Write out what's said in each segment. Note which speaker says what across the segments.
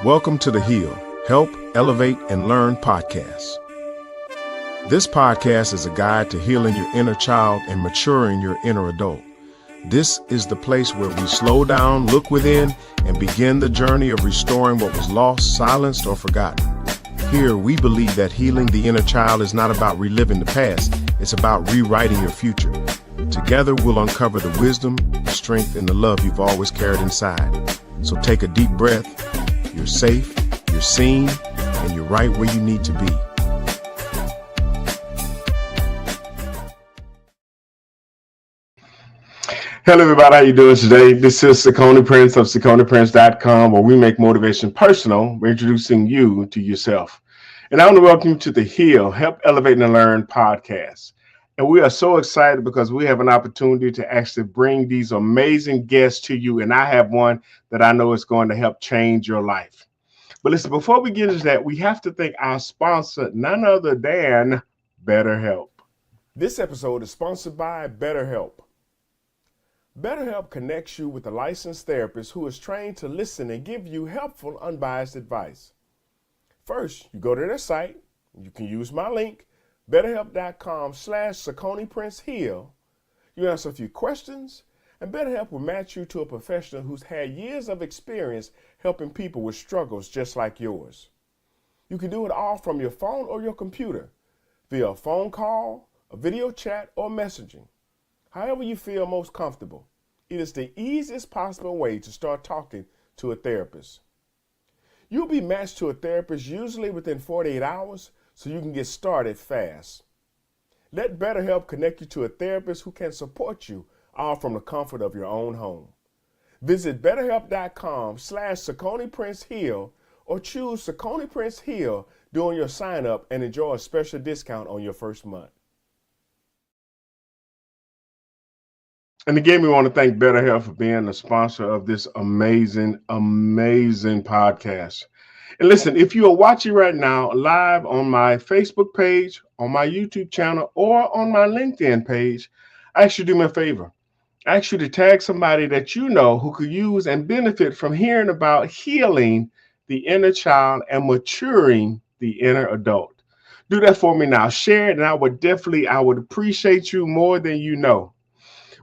Speaker 1: Welcome to the H.E.A.L, Help, Elevate, and Learn podcast. This podcast is a guide to healing your inner child and maturing your inner adult. This is the place where we slow down, look within, and begin the journey of restoring what was lost, silenced, or forgotten. Here, we believe that healing the inner child is not about reliving the past, it's about rewriting your future. Together, we'll uncover the wisdom, the strength, and the love you've always carried inside. So take a deep breath. You're safe, you're seen, and you're right where you need to be.
Speaker 2: Hello, everybody. How you doing today? This is Sakoni Prince of SakoniPrince.com, where we make motivation personal. We're introducing you to yourself. And I want to welcome you to the H.E.A.L, Help, Elevate, and Learn podcast. And we are so excited because we have an opportunity to actually bring these amazing guests to you. And I have one that I know is going to help change your life. But listen, before we get into that, we have to thank our sponsor, none other than BetterHelp. This episode is sponsored by BetterHelp. BetterHelp connects you with a licensed therapist who is trained to listen and give you helpful, unbiased advice. First, you go to their site. You can use my link, betterhelp.com/SakoniPrinceHeal. You answer a few questions, and BetterHelp will match you to a professional who's had years of experience helping people with struggles just like yours. You can do it all from your phone or your computer, via a phone call, a video chat, or messaging. However you feel most comfortable, it is the easiest possible way to start talking to a therapist. You'll be matched to a therapist usually within 48 hours, so you can get started fast. Let BetterHelp connect you to a therapist who can support you, all from the comfort of your own home. Visit betterhelp.com/SakoniPrinceHeal or choose SakoniPrinceHeal during your sign up and enjoy a special discount on your first month. And again, we want to thank BetterHelp for being the sponsor of this amazing podcast. And listen, if you are watching right now live on my Facebook page, on my YouTube channel, or on my LinkedIn page, I ask you to do me a favor. I ask you to tag somebody that you know who could use and benefit from hearing about healing the inner child and maturing the inner adult. Do that for me now. Share it, and I would appreciate you more than you know.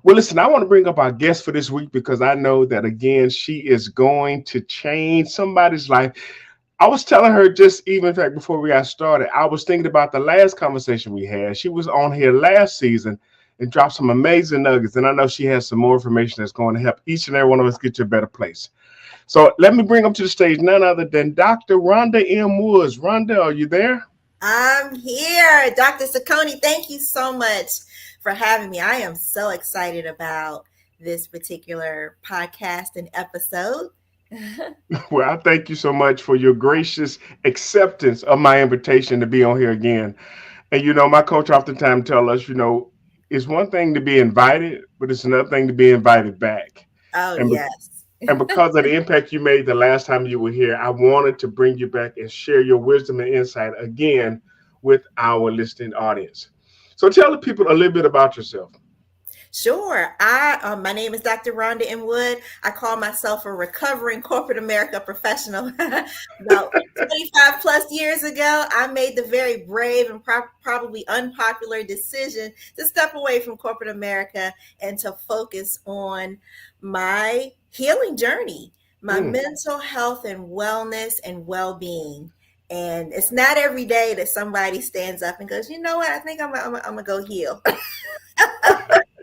Speaker 2: Well, listen, I want to bring up our guest for this week because I know that, again, she is going to change somebody's life. I was telling her in fact, before we got started, I was thinking about the last conversation we had. She was on here last season and dropped some amazing nuggets. And I know she has some more information that's going to help each and every one of us get to a better place. So let me bring up to the stage none other than Dr. Rhonda M. Woods. Rhonda, are you there?
Speaker 3: I'm here. Dr. Sakoni, thank you so much for having me. I am so excited about this particular podcast and episode.
Speaker 2: Well, I thank you so much for your gracious acceptance of my invitation to be on here again. And, my coach oftentimes tells us, it's one thing to be invited, but it's another thing to be invited back.
Speaker 3: Oh,
Speaker 2: and
Speaker 3: yes.
Speaker 2: And because of the impact you made the last time you were here, I wanted to bring you back and share your wisdom and insight again with our listening audience. So tell the people a little bit about yourself.
Speaker 3: Sure. My name is Dr. Rhonda M. Wood. I call myself a recovering corporate America professional. About 25 plus years ago, I made the very brave and probably unpopular decision to step away from corporate America and to focus on my healing journey, my mental health and wellness and well-being. And it's not every day that somebody stands up and goes, you know what, I think I'm gonna go heal.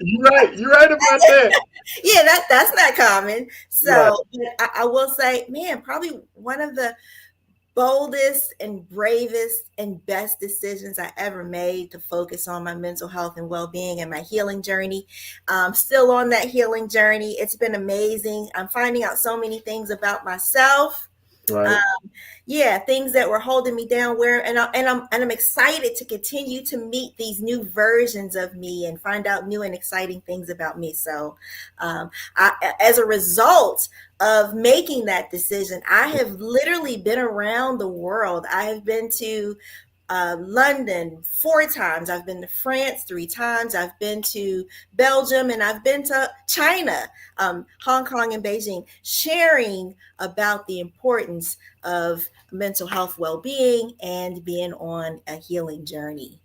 Speaker 2: You're right about that.
Speaker 3: Yeah, that's not common. So right. I will say, man, probably one of the boldest and bravest and best decisions I ever made to focus on my mental health and well-being and my healing journey. Still on that healing journey. It's been amazing. I'm finding out so many things about myself.
Speaker 2: Right.
Speaker 3: Things that were holding me down. I'm excited to continue to meet these new versions of me and find out new and exciting things about me. So, as a result of making that decision, I have literally been around the world. I have been to London 4 times. I've been to France 3 times. I've been to Belgium, and I've been to China, Hong Kong, and Beijing, sharing about the importance of mental health well-being and being on a healing journey.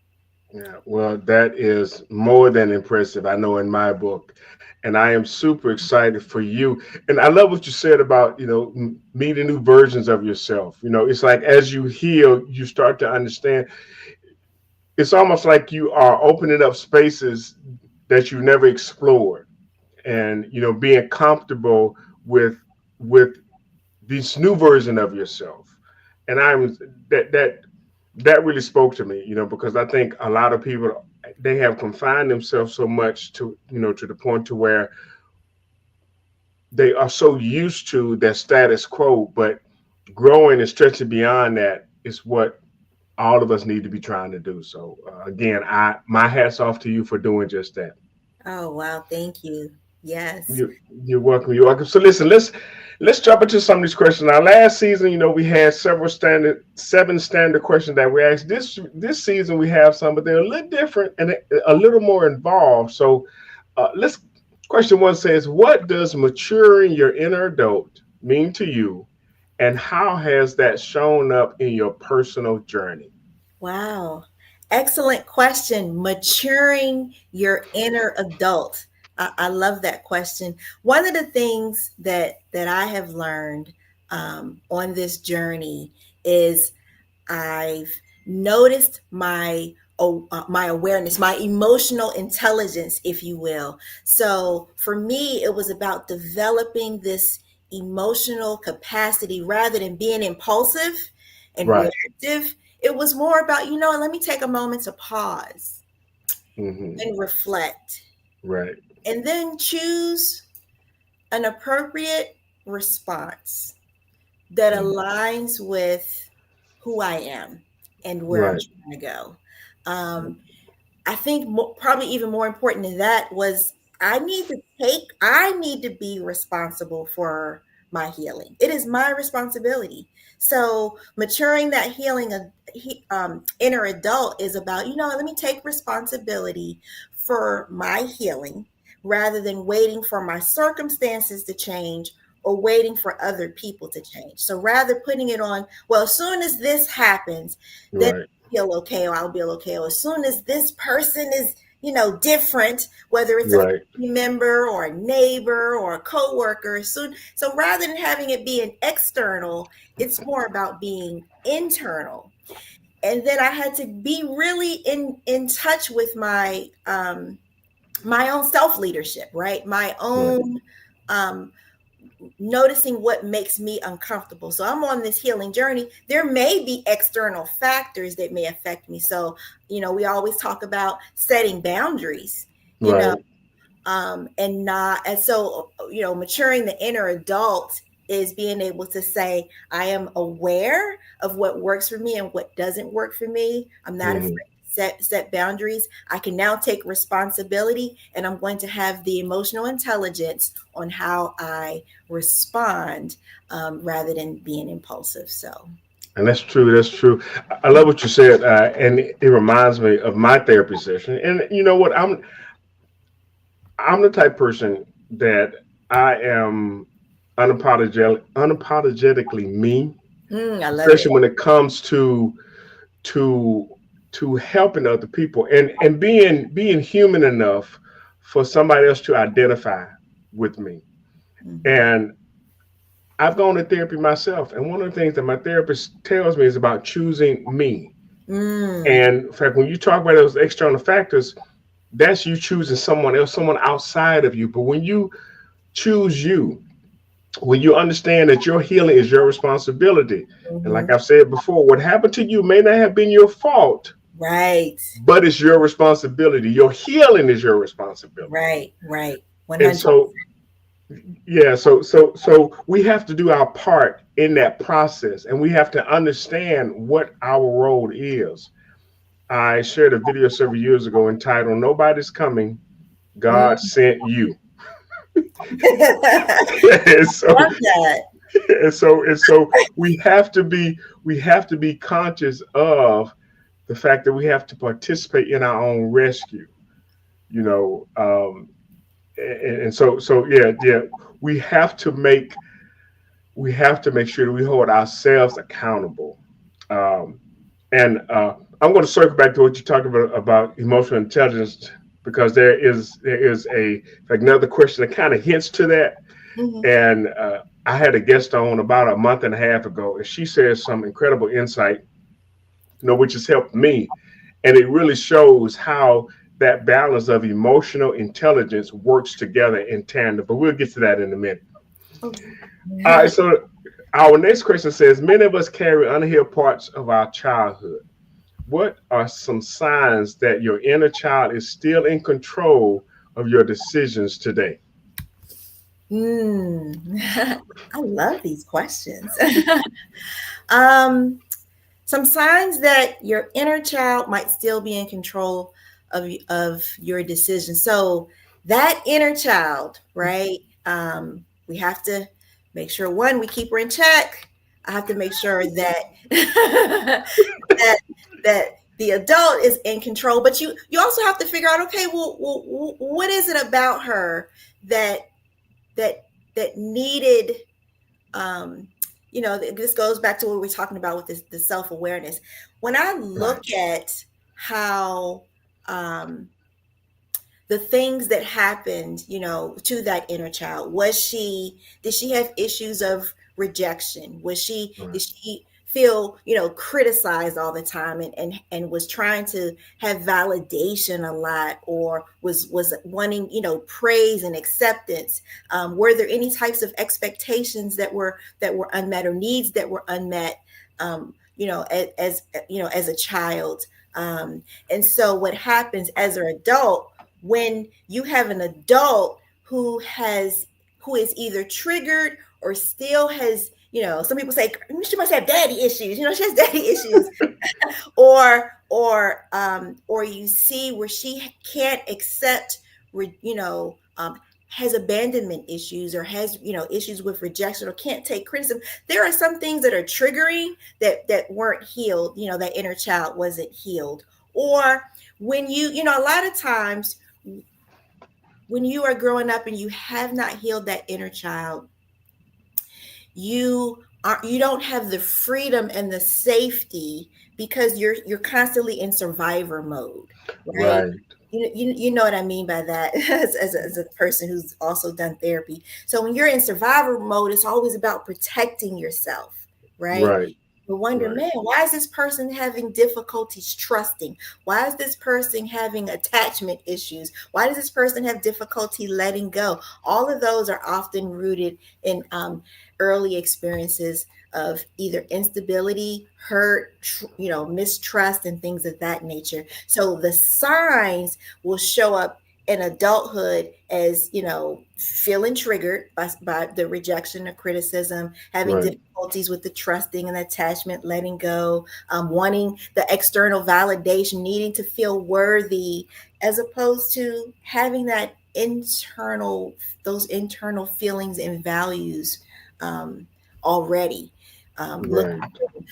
Speaker 2: Yeah, well, that is more than impressive. I know in my book, and I am super excited for you. And I love what you said about, meeting new versions of yourself. It's like as you heal, you start to understand. It's almost like you are opening up spaces that you never explored, and being comfortable with this new version of yourself. And I was that really spoke to me, because I think a lot of people, they have confined themselves so much to the point to where they are so used to their status quo, but growing and stretching beyond that is what all of us need to be trying to do. So again, my hat's off to you for doing just that.
Speaker 3: Oh, wow. Thank you. Yes.
Speaker 2: You're welcome. You're welcome. So listen, let's jump into some of these questions. Now, last season, we had seven standard questions that we asked. This season, we have some, but they're a little different and a little more involved. So, let's. Question one says, "What does maturing your inner adult mean to you, and how has that shown up in your personal journey?"
Speaker 3: Wow. Excellent question. Maturing your inner adult. I love that question. One of the things that I have learned on this journey is I've noticed my awareness, my emotional intelligence, if you will. So for me, it was about developing this emotional capacity rather than being impulsive and
Speaker 2: Right.
Speaker 3: reactive. It was more about, let me take a moment to pause
Speaker 2: Mm-hmm.
Speaker 3: and reflect,
Speaker 2: Right.
Speaker 3: and then choose an appropriate response that
Speaker 2: Mm-hmm.
Speaker 3: aligns with who I am and where I'm
Speaker 2: Right.
Speaker 3: trying to go. I think probably even more important than that was I need to be responsible for my healing. It is my responsibility. So maturing that healing of inner adult is about, let me take responsibility for my healing rather than waiting for my circumstances to change or waiting for other people to change. So rather putting it on, well, as soon as this happens, then
Speaker 2: Right.
Speaker 3: feel okay, or I'll be okay. Or as soon as this person is, different, whether it's a
Speaker 2: Right.
Speaker 3: family member or a neighbor or a coworker, soon. So rather than having it be an external, it's more about being internal. And then I had to be really in touch with my own self leadership, right? My
Speaker 2: Right.
Speaker 3: own noticing what makes me uncomfortable. So I'm on this healing journey. There may be external factors that may affect me. So, we always talk about setting boundaries, you know,
Speaker 2: Right.
Speaker 3: and so, maturing the inner adult is being able to say, I am aware of what works for me and what doesn't work for me. I'm not afraid
Speaker 2: Mm-hmm.
Speaker 3: to set boundaries. I can now take responsibility, and I'm going to have the emotional intelligence on how I respond, rather than being impulsive. So,
Speaker 2: And that's true. That's true. I love what you said, and it reminds me of my therapy session. And you know what? I'm the type of person that I am unapologetically me,
Speaker 3: I love it.
Speaker 2: especially when it comes to to helping other people and being human enough for somebody else to identify with me.
Speaker 3: Mhm.
Speaker 2: And I've gone to therapy myself, and one of the things that my therapist tells me is about choosing me.
Speaker 3: Mm,
Speaker 2: And in fact, when you talk about those external factors, that's you choosing someone else, someone outside of you. But when you choose you, when you understand that your healing is your responsibility, and like
Speaker 3: mhm.
Speaker 2: I've said before, what happened to you may not have been your fault,
Speaker 3: Right,
Speaker 2: but it's your responsibility. Your healing is your responsibility.
Speaker 3: right.
Speaker 2: And
Speaker 3: 100.
Speaker 2: so, yeah, so we have to do our part in that process, and we have to understand what our role is. I shared a video several years ago entitled "Nobody's Coming, God
Speaker 3: Mm.
Speaker 2: Sent You."
Speaker 3: Love
Speaker 2: and so
Speaker 3: that.
Speaker 2: and so we have to be conscious of the fact that we have to participate in our own rescue, you know, and so yeah, we have to make sure that we hold ourselves accountable. Um, and I'm going to circle back to what you talked about emotional intelligence, because there is another question that kind of hints to that.
Speaker 3: Mhm.
Speaker 2: And I had a guest on about a month and a half ago, and she says some incredible insight, which has helped me. And it really shows how that balance of emotional intelligence works together in tandem. But we'll get to that in a minute.
Speaker 3: Okay.
Speaker 2: All right. So our next question says, many of us carry unhealed parts of our childhood. What are some signs that your inner child is still in control of your decisions today?
Speaker 3: I love these questions. um, some signs that your inner child might still be in control of your decisions. So that inner child, right? We have to make sure, one, we keep her in check. I have to make sure that that that the adult is in control. But you also have to figure out, okay, well, what is it about her that that that needed, um, this goes back to what we're talking about with the self-awareness. When I
Speaker 2: Right.
Speaker 3: look at how, um, the things that happened, to that inner child, did she have issues of rejection?
Speaker 2: Right.
Speaker 3: Did she feel, criticized all the time, and was trying to have validation a lot, or was wanting, praise and acceptance? Were there any types of expectations that were unmet, or needs that were unmet, as a child? And so what happens as an adult, when you have an adult who is either triggered or still has, some people say she must have daddy issues, she has daddy issues, or you see where she can't accept, has abandonment issues, or has, issues with rejection, or can't take criticism. There are some things that are triggering, that weren't healed, that inner child wasn't healed. Or when a lot of times when you are growing up and you have not healed that inner child, you don't have the freedom and the safety, because you're constantly in survivor mode, right?
Speaker 2: Right.
Speaker 3: You know what I mean by that, as a person who's also done therapy. So when you're in survivor mode, it's always about protecting yourself, right?
Speaker 2: Right.
Speaker 3: You wonder,
Speaker 2: Right.
Speaker 3: man, why is this person having difficulties trusting? Why is this person having attachment issues? Why does this person have difficulty letting go? All of those are often rooted in, early experiences of either instability, hurt, mistrust, and things of that nature. So the signs will show up in adulthood as, feeling triggered by the rejection or criticism, having
Speaker 2: Right.
Speaker 3: difficulties with the trusting and attachment, letting go, wanting the external validation, needing to feel worthy, as opposed to having those internal feelings and values, um, already. Look,
Speaker 2: Right.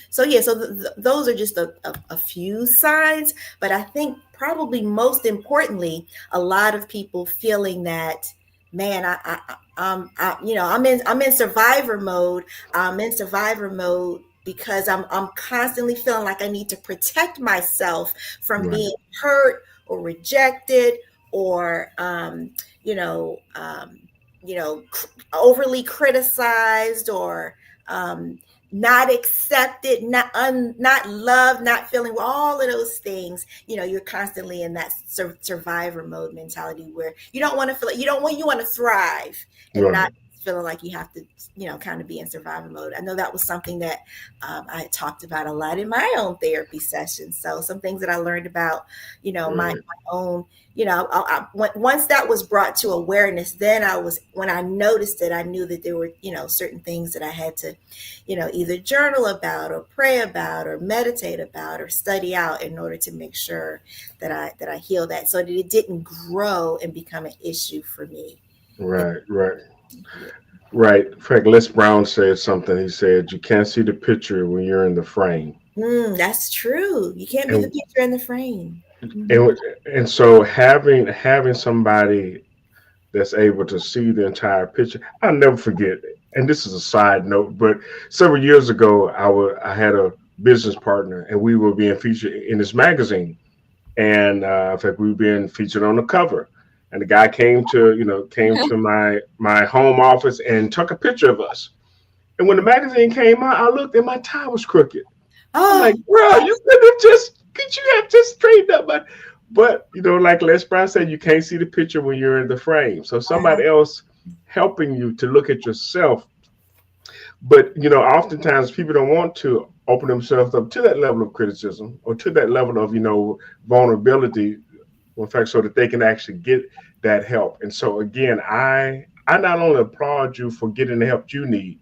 Speaker 3: so yeah, so those are just a few signs, but I think probably most importantly, a lot of people feeling that, man, I'm in survivor mode. I'm in survivor mode because I'm constantly feeling like I need to protect myself from
Speaker 2: Right.
Speaker 3: being hurt or rejected, or you know, um, overly criticized, or um, not accepted, not loved, not feeling, all of those things. You're constantly in that survivor mode mentality, where you don't want to feel like you want to thrive, and
Speaker 2: Right.
Speaker 3: not feeling like you have to, kind of be in survivor mode. I know that was something that, I had talked about a lot in my own therapy sessions. So some things that I learned about, my
Speaker 2: Right.
Speaker 3: own, once that was brought to awareness, then when I noticed it, I knew that there were, certain things that I had to, either journal about, or pray about, or meditate about, or study out, in order to make sure that I heal that, so that it didn't grow and become an issue for me.
Speaker 2: Right. Right. Right. In fact, Les Brown said something. He said, "You can't see the picture when you're in the frame."
Speaker 3: That's true. You can't be the
Speaker 2: And
Speaker 3: picture in the frame. Mhm.
Speaker 2: and and so having somebody that's able to see the entire picture, I'll never forget. And this is a side note, but several years ago, I had a business partner, and we were being featured in this magazine. And in fact, we were being featured on the cover. And the guy came to my home office and took a picture of us. And when the magazine came out, I looked and my tie was crooked. I'm
Speaker 3: Oh,
Speaker 2: like, bro, could you have just straightened up? But like Les Brown said, you can't see the picture when you're in the frame. So somebody else helping you to look at yourself. But oftentimes people don't want to open themselves up to that level of criticism or to that level of vulnerability, in fact, so that they can actually get that help. And so again, I not only applaud you for getting the help you need,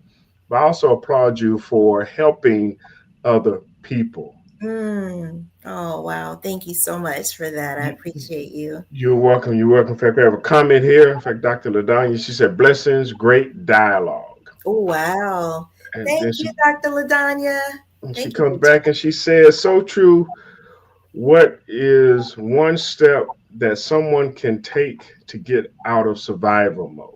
Speaker 2: but I also applaud you for helping other people.
Speaker 3: Oh, wow. Thank you so much for that. I
Speaker 2: You,
Speaker 3: appreciate you.
Speaker 2: you're welcome. You're welcome. In fact, we have a comment here. In fact, Dr. Ladanya, she said, "Blessings, great dialogue."
Speaker 3: Oh, wow.
Speaker 2: And
Speaker 3: Thank
Speaker 2: then
Speaker 3: you, Dr. Ladanya.
Speaker 2: she
Speaker 3: Thank
Speaker 2: comes
Speaker 3: you.
Speaker 2: back and she says, "So true. What is one step that someone can take to get out of survival mode?"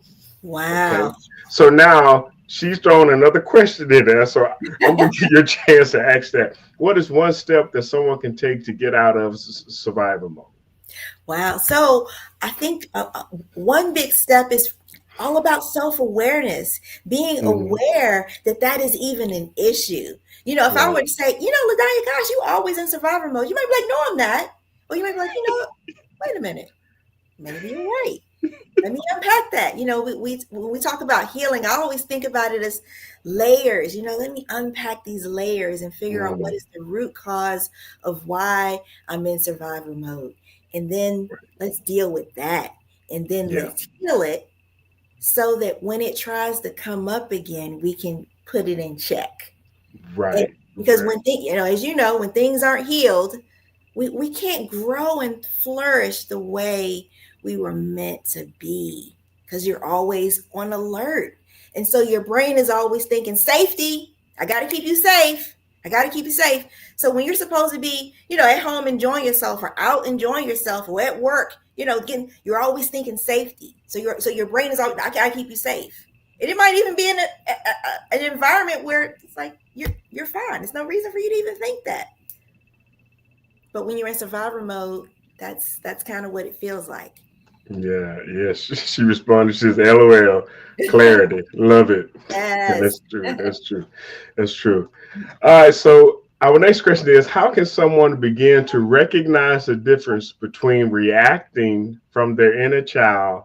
Speaker 2: Okay.
Speaker 3: Wow.
Speaker 2: So now she's throwing another question in there. So I'm going to give you a chance to ask that. What is one step that someone can take to get out of survival mode?
Speaker 3: Wow. So I think one big step is all about self-awareness, being
Speaker 2: Mhm.
Speaker 3: aware that that is even an issue. If I were
Speaker 2: Right.
Speaker 3: to say, Ladanya, gosh, you always in survivor mode, you might be like, no, I'm not. Or you might be like, wait a minute, maybe you're right. Let me unpack that. We when we talk about healing, I always think about it as layers. Let me unpack these layers and figure out what
Speaker 2: Mm.
Speaker 3: is the root cause of why I'm in survival mode. And then let's deal with that. And then
Speaker 2: Yeah.
Speaker 3: let's heal it so that when it tries to come up again, we can put it in check. And
Speaker 2: Right.
Speaker 3: because
Speaker 2: Right.
Speaker 3: as when things aren't healed, we can't grow and flourish the way we were meant to be because you're always on alert. And so your brain is always thinking safety. I got to keep you safe. I got to keep you safe. So when you're supposed to be, at home enjoying yourself or out enjoying yourself or at work, you're always thinking safety. So your brain is always, I got to keep you safe. And it might even be in an environment where it's like you're fine. There's no reason for you to even think that. But when you're in survivor mode, that's kind of what it feels like.
Speaker 2: Yeah. Yes. She responded. She says, "LOL. Clarity. Love it." Yeah,
Speaker 3: Yes.
Speaker 2: that's true. That's true. That's true. All right. So our next question is, how can someone begin to recognize the difference between reacting from their inner child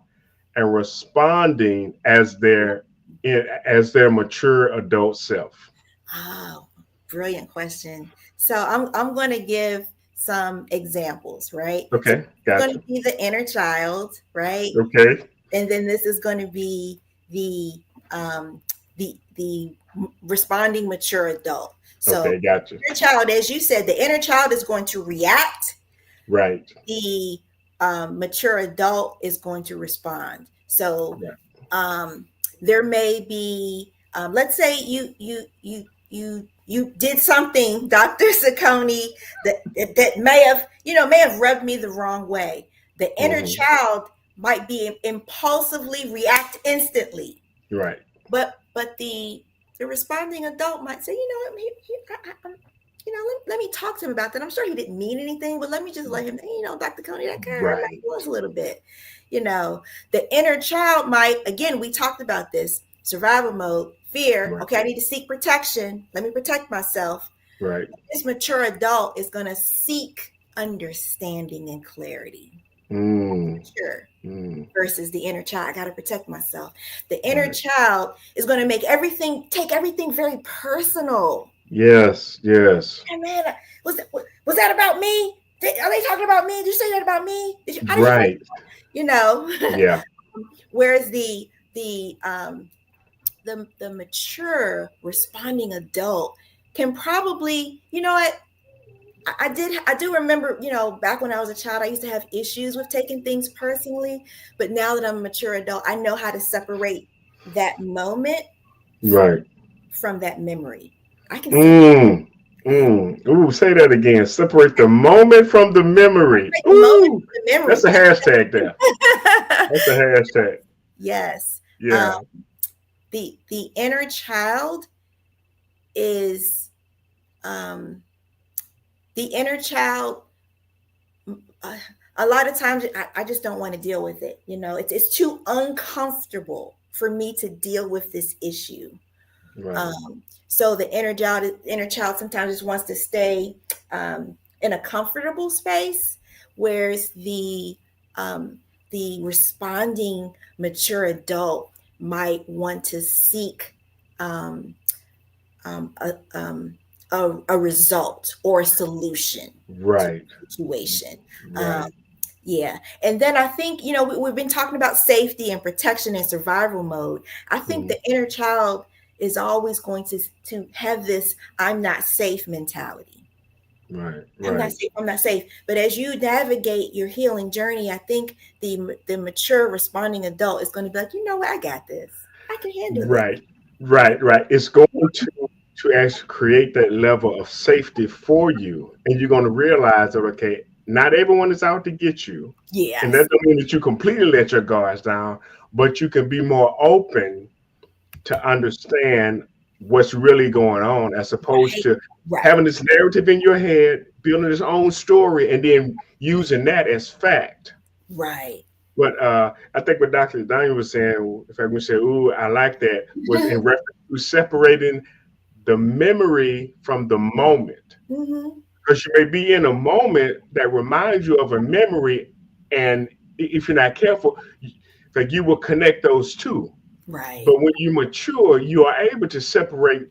Speaker 2: and responding as their mature adult self?
Speaker 3: Oh, brilliant question. So I'm going to give some examples, right? So
Speaker 2: Okay.
Speaker 3: it's going to
Speaker 2: Gotcha.
Speaker 3: be the inner child, right?
Speaker 2: Okay.
Speaker 3: And then this is going to be the um, the responding mature adult. So
Speaker 2: Okay. Gotcha.
Speaker 3: inner child, as you said, the inner child is going to react.
Speaker 2: Right.
Speaker 3: The mature adult is going to respond. So
Speaker 2: Right.
Speaker 3: um, there may be, let's say you did something, Dr. Saccone, that may have rubbed me the wrong way. The inner
Speaker 2: Hmm.
Speaker 3: child might be impulsively react instantly,
Speaker 2: Right.
Speaker 3: but the responding adult might say, let me talk to him about that. I'm sure he didn't mean anything, but let me just let him, Dr. Coney, that kind of hurt my
Speaker 2: Right.
Speaker 3: feelings a little bit. The inner child might, again, we talked about this survival mode, fear.
Speaker 2: Right.
Speaker 3: Okay, I need to seek protection. Let me protect myself.
Speaker 2: Right.
Speaker 3: This mature adult is going to seek understanding and clarity.
Speaker 2: Mm.
Speaker 3: Sure.
Speaker 2: Mm.
Speaker 3: Versus the inner child. I got to protect myself. The inner
Speaker 2: Right.
Speaker 3: child is going to take everything very personal.
Speaker 2: Yes. Yes.
Speaker 3: Hey man, was that about me? Are they talking about me? Did you say that about me? I didn't say,
Speaker 2: Right.
Speaker 3: you know.
Speaker 2: Yeah.
Speaker 3: Whereas the mature responding adult can probably, you know what? I do remember, back when I was a child, I used to have issues with taking things personally. But now that I'm a mature adult, I know how to separate. that moment
Speaker 2: Right.
Speaker 3: from that memory. I can separate
Speaker 2: Ooh, say that again. Separate the moment from the memory.
Speaker 3: the moment
Speaker 2: Ooh,
Speaker 3: from the memory.
Speaker 2: that's a hashtag there. That's a hashtag.
Speaker 3: Yes.
Speaker 2: Yeah.
Speaker 3: The inner child is um, the inner child. Uh, a lot of times, I just don't want to deal with it. It's too uncomfortable for me to deal with this issue.
Speaker 2: Right.
Speaker 3: So the inner child sometimes just wants to stay in a comfortable space, whereas the responding mature adult might want to seek um, um, a, um, a result or a solution to
Speaker 2: Right.
Speaker 3: the situation. Um,
Speaker 2: Right.
Speaker 3: yeah. And then I think, we've been talking about safety and protection and survival mode. I think
Speaker 2: Mhm.
Speaker 3: the inner child is always going to have this I'm not safe mentality.
Speaker 2: Right.
Speaker 3: I'm not
Speaker 2: Right.
Speaker 3: safe. I'm not safe. But as you navigate your healing journey, I think the mature responding adult is going to be like, you know what, I got this. I can handle this.
Speaker 2: Right. Right. Right. It's going to actually create that level of safety for you, and you're going to realize that okay, not everyone is out to get you, and that
Speaker 3: Yes.
Speaker 2: don't mean that you completely let your guards down, but you can be more open to understand what's really going on as opposed
Speaker 3: Right.
Speaker 2: to
Speaker 3: Right.
Speaker 2: having this narrative in your head, building his own story, and then using that as fact.
Speaker 3: Right.
Speaker 2: But I think what Dr. Daniel was saying, if I can say, "Ooh, I like that," was in reference to separating the memory from the moment.
Speaker 3: Hmm.
Speaker 2: Because you may be in a moment that reminds you of a memory, and if you're not careful, like you will connect those two.
Speaker 3: Right.
Speaker 2: But when you mature, you are able to separate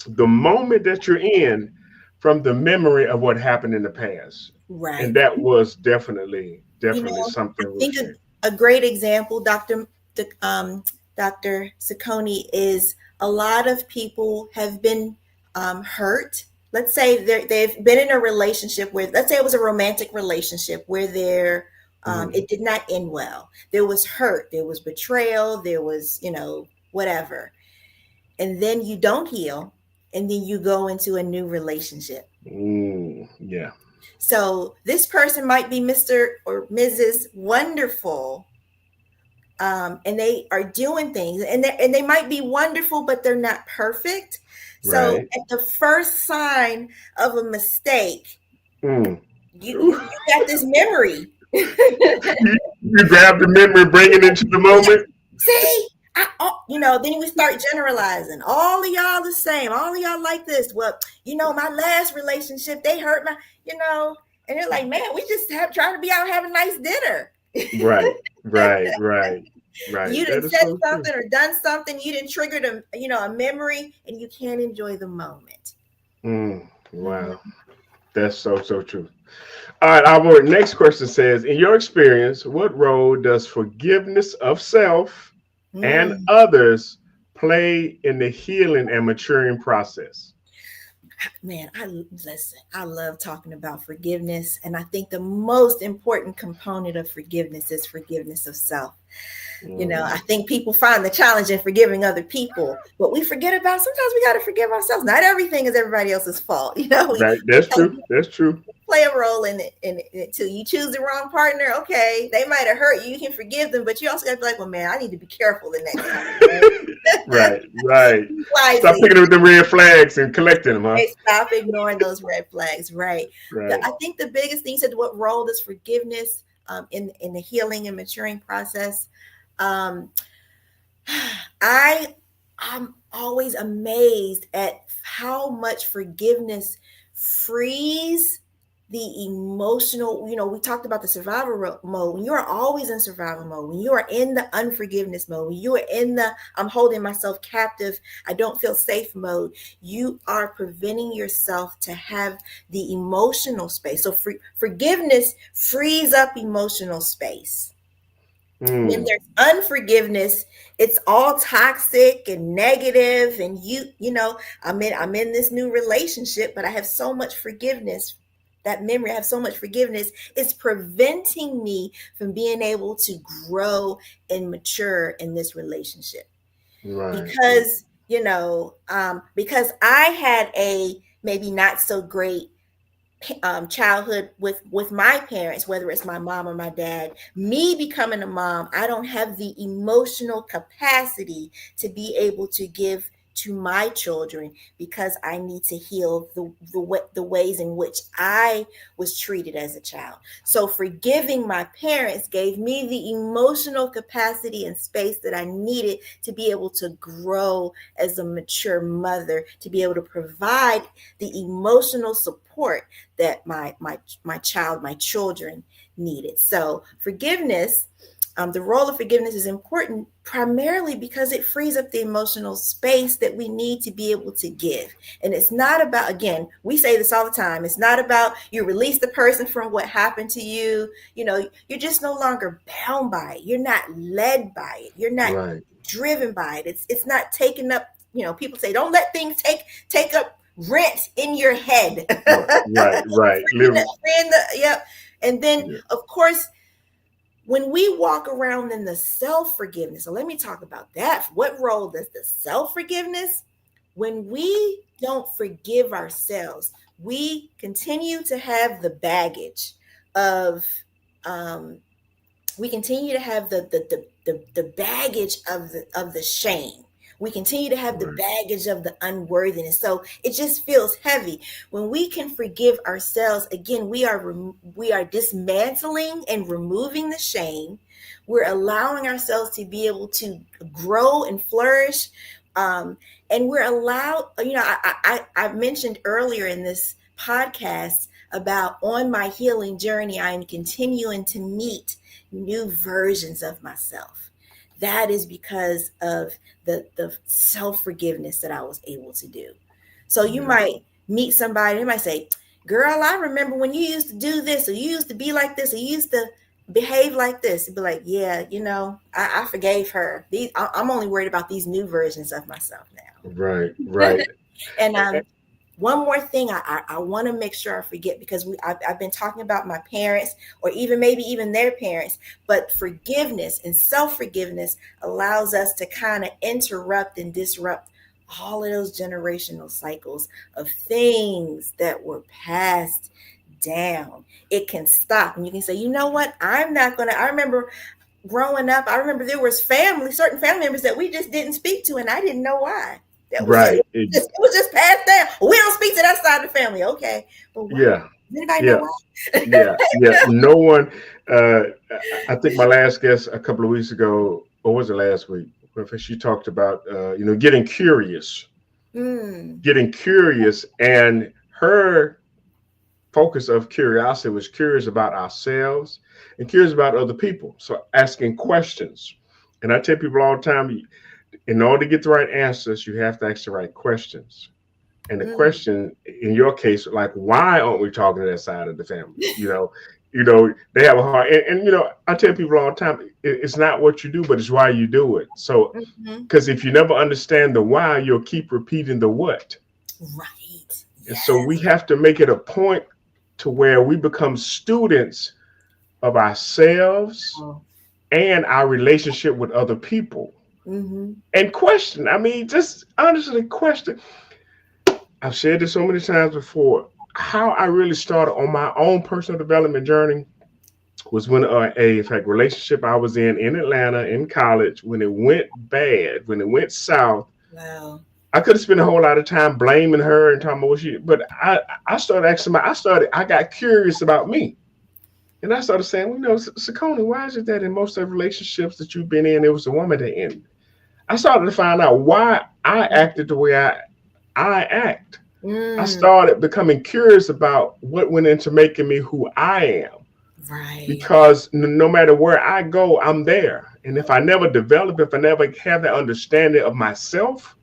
Speaker 2: the moment that you're in from the memory of what happened in the past. And
Speaker 3: Right.
Speaker 2: that was definitely,
Speaker 3: You
Speaker 2: definitely
Speaker 3: know, I
Speaker 2: something we
Speaker 3: think
Speaker 2: shared.
Speaker 3: a great example, Dr. Saccone, is a lot of people have been hurt. Let's say they've been in a relationship where, let's say it was a romantic relationship where
Speaker 2: Mhm.
Speaker 3: it did not end well. There was hurt, there was betrayal, there was, whatever. And then you don't heal, and then you go into a new relationship.
Speaker 2: Yeah.
Speaker 3: So this person might be Mr. or Mrs. Wonderful, and they are doing things, and they might be wonderful, but they're not perfect. So
Speaker 2: Right.
Speaker 3: at the first sign of a mistake,
Speaker 2: Mm.
Speaker 3: you got this memory.
Speaker 2: You grab the memory, bring it into the moment.
Speaker 3: See, then we start generalizing. All of y'all the same. All of y'all like this. Well, my last relationship, they hurt and they're like, man, we just trying to be out having a nice dinner.
Speaker 2: Right. Right. Right. Right.
Speaker 3: You
Speaker 2: That
Speaker 3: didn't
Speaker 2: is
Speaker 3: said
Speaker 2: so true.
Speaker 3: something or done something. You didn't trigger a memory, and you can't enjoy the moment.
Speaker 2: Wow. That's so true. All right, our next question says, in your experience, what role does forgiveness of self and
Speaker 3: Mm.
Speaker 2: others play in the healing and maturing process?
Speaker 3: Man, I love talking about forgiveness, and I think the most important component of forgiveness is forgiveness of self. I
Speaker 2: Mm,
Speaker 3: think people find the challenge in forgiving other people, but we forget about sometimes we got to forgive ourselves. Not everything is everybody else's fault.
Speaker 2: right, that's true. That's true.
Speaker 3: Play a role in it too. You choose the wrong partner, okay, they might have hurt you. You can forgive them, but you also got to be like, well, man, I need to be careful the next time.
Speaker 2: Right, right. Stop
Speaker 3: Wisely.
Speaker 2: picking up the red flags and collecting them, huh?
Speaker 3: Right, stop ignoring those red flags. Right.
Speaker 2: Right.
Speaker 3: I think the biggest thing, you said, what role does forgiveness in the healing and maturing process? Um, I I'm always amazed at how much forgiveness frees the emotional. We talked about the survival mode. When you are always in survival mode, when you are in the unforgiveness mode, when you are in the I'm holding myself captive, I don't feel safe mode, you are preventing yourself to have the emotional space. So forgiveness frees up emotional space. When
Speaker 2: Mm,
Speaker 3: there's unforgiveness, it's all toxic and negative, and I'm in this new relationship, but I have so much forgiveness. That memory, I have so much forgiveness, it's preventing me from being able to grow and mature in this relationship.
Speaker 2: Right.
Speaker 3: because, because I had a maybe not so great childhood with my parents, whether it's my mom or my dad. Me becoming a mom, I don't have the emotional capacity to be able to give to my children because I need to heal the ways in which I was treated as a child. So forgiving my parents gave me the emotional capacity and space that I needed to be able to grow as a mature mother, to be able to provide the emotional support that my child, my children needed. So forgiveness, the role of forgiveness is important primarily because it frees up the emotional space that we need to be able to give. And it's not about, again, we say this all the time, it's not about you release the person from what happened to you. You're just no longer bound by it. You're not led by it. You're not driven by it. It's not taking up, people say, don't let things take up rent in your head.
Speaker 2: Right.
Speaker 3: Yep. And then, of course, when we walk around in the self-forgiveness, so let me talk about that. What role does the self-forgiveness? When we don't forgive ourselves, we continue to have the baggage of, we continue to have the baggage of the shame. We continue to have the baggage of the unworthiness. So it just feels heavy. When we can forgive ourselves, again, we are dismantling and removing the shame. We're allowing ourselves to be able to grow and flourish. And we're allowed, I mentioned earlier in this podcast about on my healing journey, I am continuing to meet new versions of myself. That is because of the self-forgiveness that I was able to do. So you might meet somebody, they might say, girl, I remember when you used to do this, or you used to be like this, or you used to behave like this. It'd be like, yeah, I forgave her. I'm only worried about these new versions of myself now.
Speaker 2: Right.
Speaker 3: And one more thing I want to make sure I forget, because I've been talking about my parents, or maybe even their parents, but forgiveness and self-forgiveness allows us to kind of interrupt and disrupt all of those generational cycles of things that were passed down. It can stop, and you can say, you know what? I remember growing up, there was certain family members that we just didn't speak to, and I didn't know why. It was just passed down. We don't speak to that side of the family. Okay. But why? Does anybody know why?
Speaker 2: No one. I think my last guest a couple of weeks ago, or was it last week? She talked about, getting curious. Getting curious, and her focus of curiosity was curious about ourselves and curious about other people. So asking questions. And I tell people all the time, in order to get the right answers, you have to ask the right questions. And the question, in your case, like, why aren't we talking to that side of the family? They have a hard, and I tell people all the time, it's not what you do, but it's why you do it. So, because if you never understand the why, you'll keep repeating the what.
Speaker 3: Right.
Speaker 2: And so we have to make it a point to where we become students of ourselves and our relationship with other people. And question. I mean, just honestly question. I've said this so many times before. How I really started on my own personal development journey was when relationship I was in Atlanta in college, when it went bad, when it went south.
Speaker 3: Wow.
Speaker 2: I could have spent a whole lot of time blaming her and talking about what she, but I started asking I got curious about me. And I started saying, Sakoni, why is it that in most of the relationships that you've been in, it was the woman that ended? I started to find out why I acted the way I act. I started becoming curious about what went into making me who I am.
Speaker 3: Right.
Speaker 2: Because no matter where I go, I'm there. And if I never develop, if I never have that understanding of myself,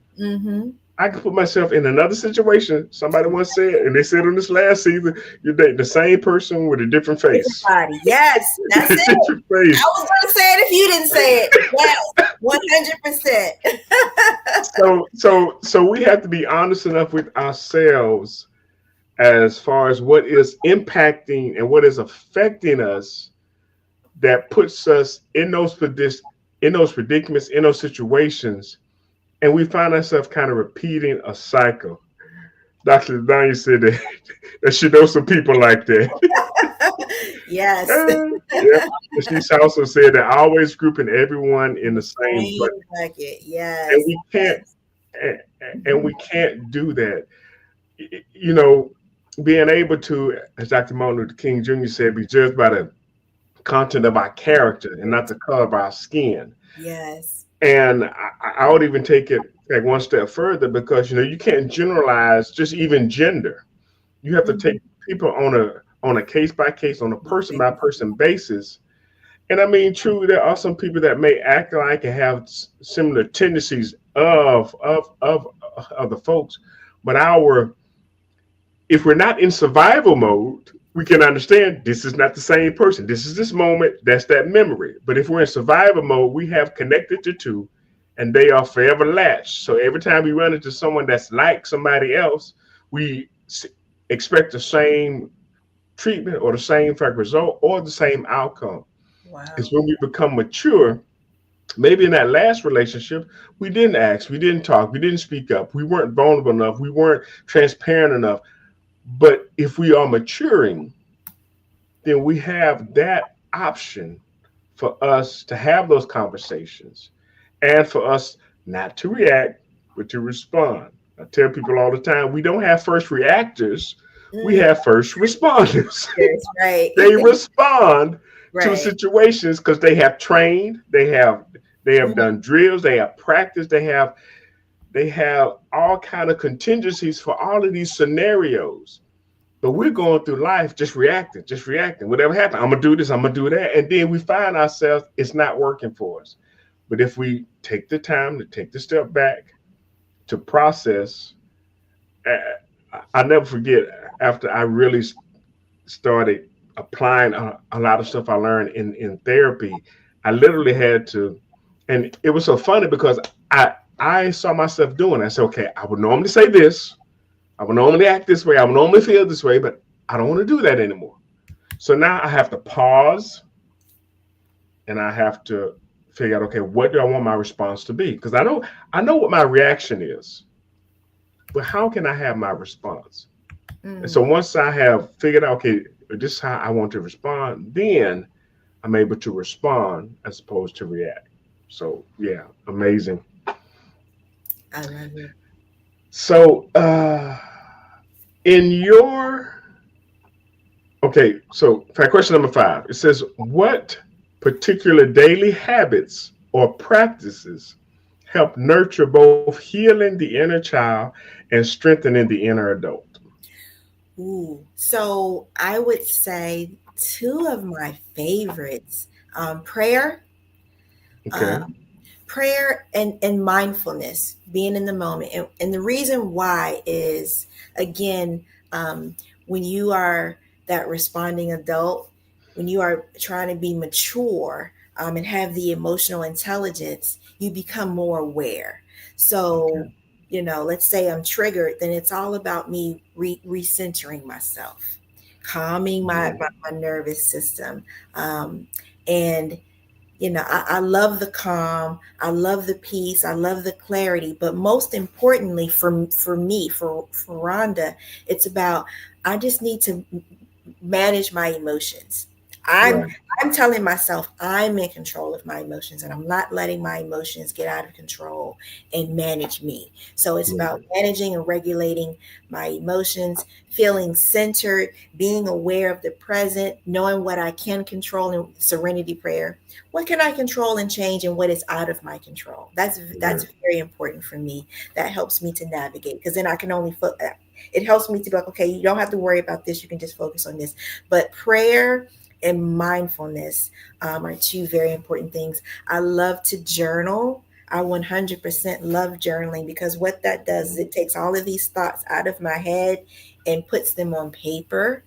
Speaker 2: I can put myself in another situation. Somebody once said, and they said on this last season, you're dating the same person with a different face.
Speaker 3: Yes, that's it. Different face. I was going to say it if you didn't say it. Yes,
Speaker 2: 100%. So we have to be honest enough with ourselves as far as what is impacting and what is affecting us, that puts us in those predicaments, in those situations and we find ourselves kind of repeating a cycle. Dr. Danya said that, that she knows some people like that.
Speaker 3: Yes.
Speaker 2: Yeah. And she also said that always grouping everyone in the same
Speaker 3: Same
Speaker 2: bucket.
Speaker 3: bucket.
Speaker 2: And
Speaker 3: Yes.
Speaker 2: we can't
Speaker 3: Yes.
Speaker 2: and we can't do that. You know, being able to, as Dr. Martin Luther King Jr. said, be judged by the content of our character and not the color of our skin.
Speaker 3: Yes.
Speaker 2: And I would even take it like one step further because you can't generalize just even gender. You have to
Speaker 3: Mhm.
Speaker 2: take people on a case by case, on a person by person basis. And I mean, true, there are some people that may act like and have similar tendencies of the folks, but our if we're not in survival mode, we can understand this is not the same person. This is this moment, that's that memory. But if we're in survival mode, we have connected the two and they are forever latched. So every time we run into someone that's like somebody else, we expect the same treatment or the same fact result or the same outcome. It's
Speaker 3: Wow.
Speaker 2: when we become mature. Maybe in that last relationship, we didn't ask, we didn't talk, we didn't speak up, we weren't vulnerable enough, we weren't transparent enough. But if we are maturing, then we have that option for us to have those conversations and for us not to react, but to respond. I tell people all the time, we don't have first reactors, we
Speaker 3: Mm,
Speaker 2: have first responders.
Speaker 3: that's right.
Speaker 2: They respond to
Speaker 3: Right.
Speaker 2: situations because they have trained, they have
Speaker 3: Mhm.
Speaker 2: done drills, they have practiced, they have all kind of contingencies for all of these scenarios. But we're going through life just reacting, just reacting. Whatever happened, I'm gonna do this, I'm gonna do that, and then we find ourselves it's not working for us. But if we take the time to take the step back to process, I never forget after I really started applying a lot of stuff I learned in therapy. I literally had to, and it was so funny because I saw myself doing. I said, okay, I would normally say this, I would normally act this way, I would normally feel this way, but I don't want to do that anymore. So now I have to pause and I have to figure out, okay, what do I want my response to be? Because I know what my reaction is, but how can I have my response? And so
Speaker 3: Mm.
Speaker 2: once I have figured out, okay, this is how I want to respond, then I'm able to respond as opposed to react. So yeah, amazing.
Speaker 3: I love it.
Speaker 2: So in your okay, so fact question number 5, it says, what particular daily habits or practices help nurture both healing the inner child and strengthening the inner adult?
Speaker 3: Ooh. So I would say two of my favorites, prayer, uh,
Speaker 2: Okay.
Speaker 3: prayer and mindfulness, being in the moment. And the reason why is, again, when you are that responding adult, when you are trying to be mature, and have the emotional intelligence, you become more aware. So,
Speaker 2: Okay.
Speaker 3: let's say I'm triggered, then it's all about me recentering myself, calming my nervous system. And I love the calm, I love the peace, I love the clarity, but most importantly for me, for Rhonda, it's about, I just need to manage my emotions. I'm
Speaker 2: Right.
Speaker 3: I'm telling myself I'm in control of my emotions, and I'm not letting my emotions get out of control and manage me. So it's
Speaker 2: Right.
Speaker 3: about managing and regulating my emotions, feeling centered, being aware of the present, knowing what I can control in serenity prayer. What can I control and change, and what is out of my control? That's
Speaker 2: Right.
Speaker 3: very important for me. That helps me to navigate, because then I can only it helps me to be like, okay, you don't have to worry about this. You can just focus on this. But prayer and mindfulness are two very important things. I love to journal. I 100% love journaling, because what that does is it takes all of these thoughts out of my head and puts them on paper.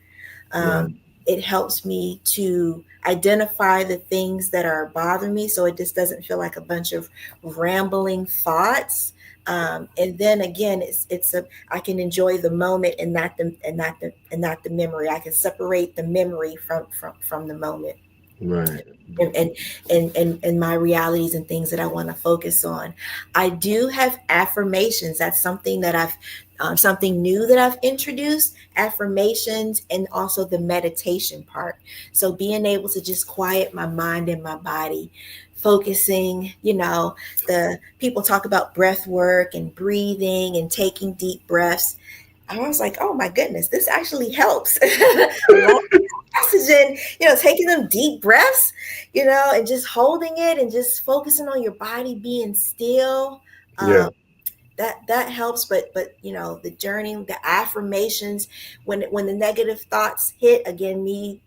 Speaker 2: Right.
Speaker 3: It helps me to identify the things that are bothering me, so it just doesn't feel like a bunch of rambling thoughts. And then again, it's a I can enjoy the moment and not the memory. I can separate the memory from the moment.
Speaker 2: Right.
Speaker 3: and my realities and things that I want to focus on. I do have affirmations. That's something that I've something new that I've introduced, affirmations, and also the meditation part. So being able to just quiet my mind and my body, focusing, the people talk about breath work and breathing and taking deep breaths. I was like, oh my goodness, this actually helps. Oxygen, taking them deep breaths, and just holding it and just focusing on your body being still.
Speaker 2: Yeah.
Speaker 3: That helps, but the journey, the affirmations, when the negative thoughts hit again, me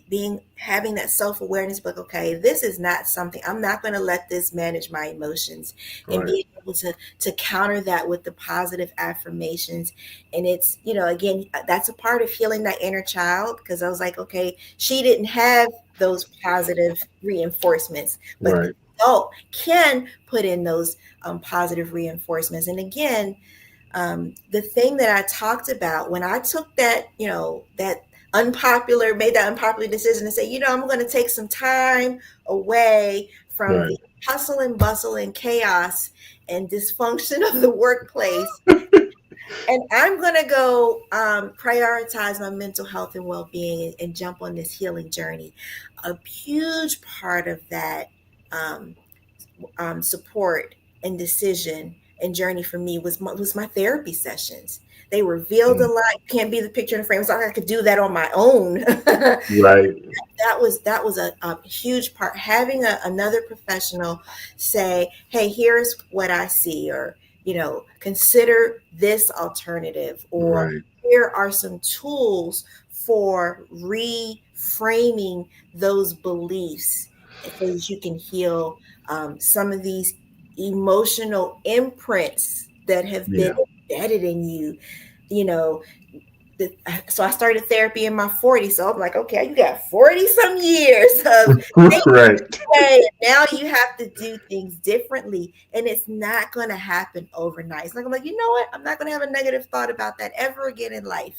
Speaker 3: being having that self-awareness, like, okay, this is not something, I'm not going to let this manage my emotions, and
Speaker 2: Right.
Speaker 3: being able to counter that with the positive affirmations. And it's, again, that's a part of healing that inner child, because I was like, okay, she didn't have those positive reinforcements, but the
Speaker 2: Right.
Speaker 3: adult can put in those positive reinforcements. And again, the thing that I talked about when I took that, made that unpopular decision to say, I'm going to take some time away from
Speaker 2: Right.
Speaker 3: the hustle and bustle and chaos and dysfunction of the workplace. And I'm going to go prioritize my mental health and well-being, and jump on this healing journey. A huge part of that um, support and decision and journey for me was my therapy sessions. They revealed a lot. Can't be the picture in the frame. It's not like I could do that on my own.
Speaker 2: Right.
Speaker 3: That was a huge part. Having another professional say, "Hey, here's what I see," or consider this alternative, or
Speaker 2: Right.
Speaker 3: here are some tools for reframing those beliefs so that you can heal some of these emotional imprints that have been
Speaker 2: Yeah.
Speaker 3: embedded in you. You know, so I started therapy in my 40s. So I'm like, okay, you got 40 some years of
Speaker 2: Right.
Speaker 3: way. Now you have to do things differently, and it's not going to happen overnight. It's like, I'm like, you know what? I'm not going to have a negative thought about that ever again in life.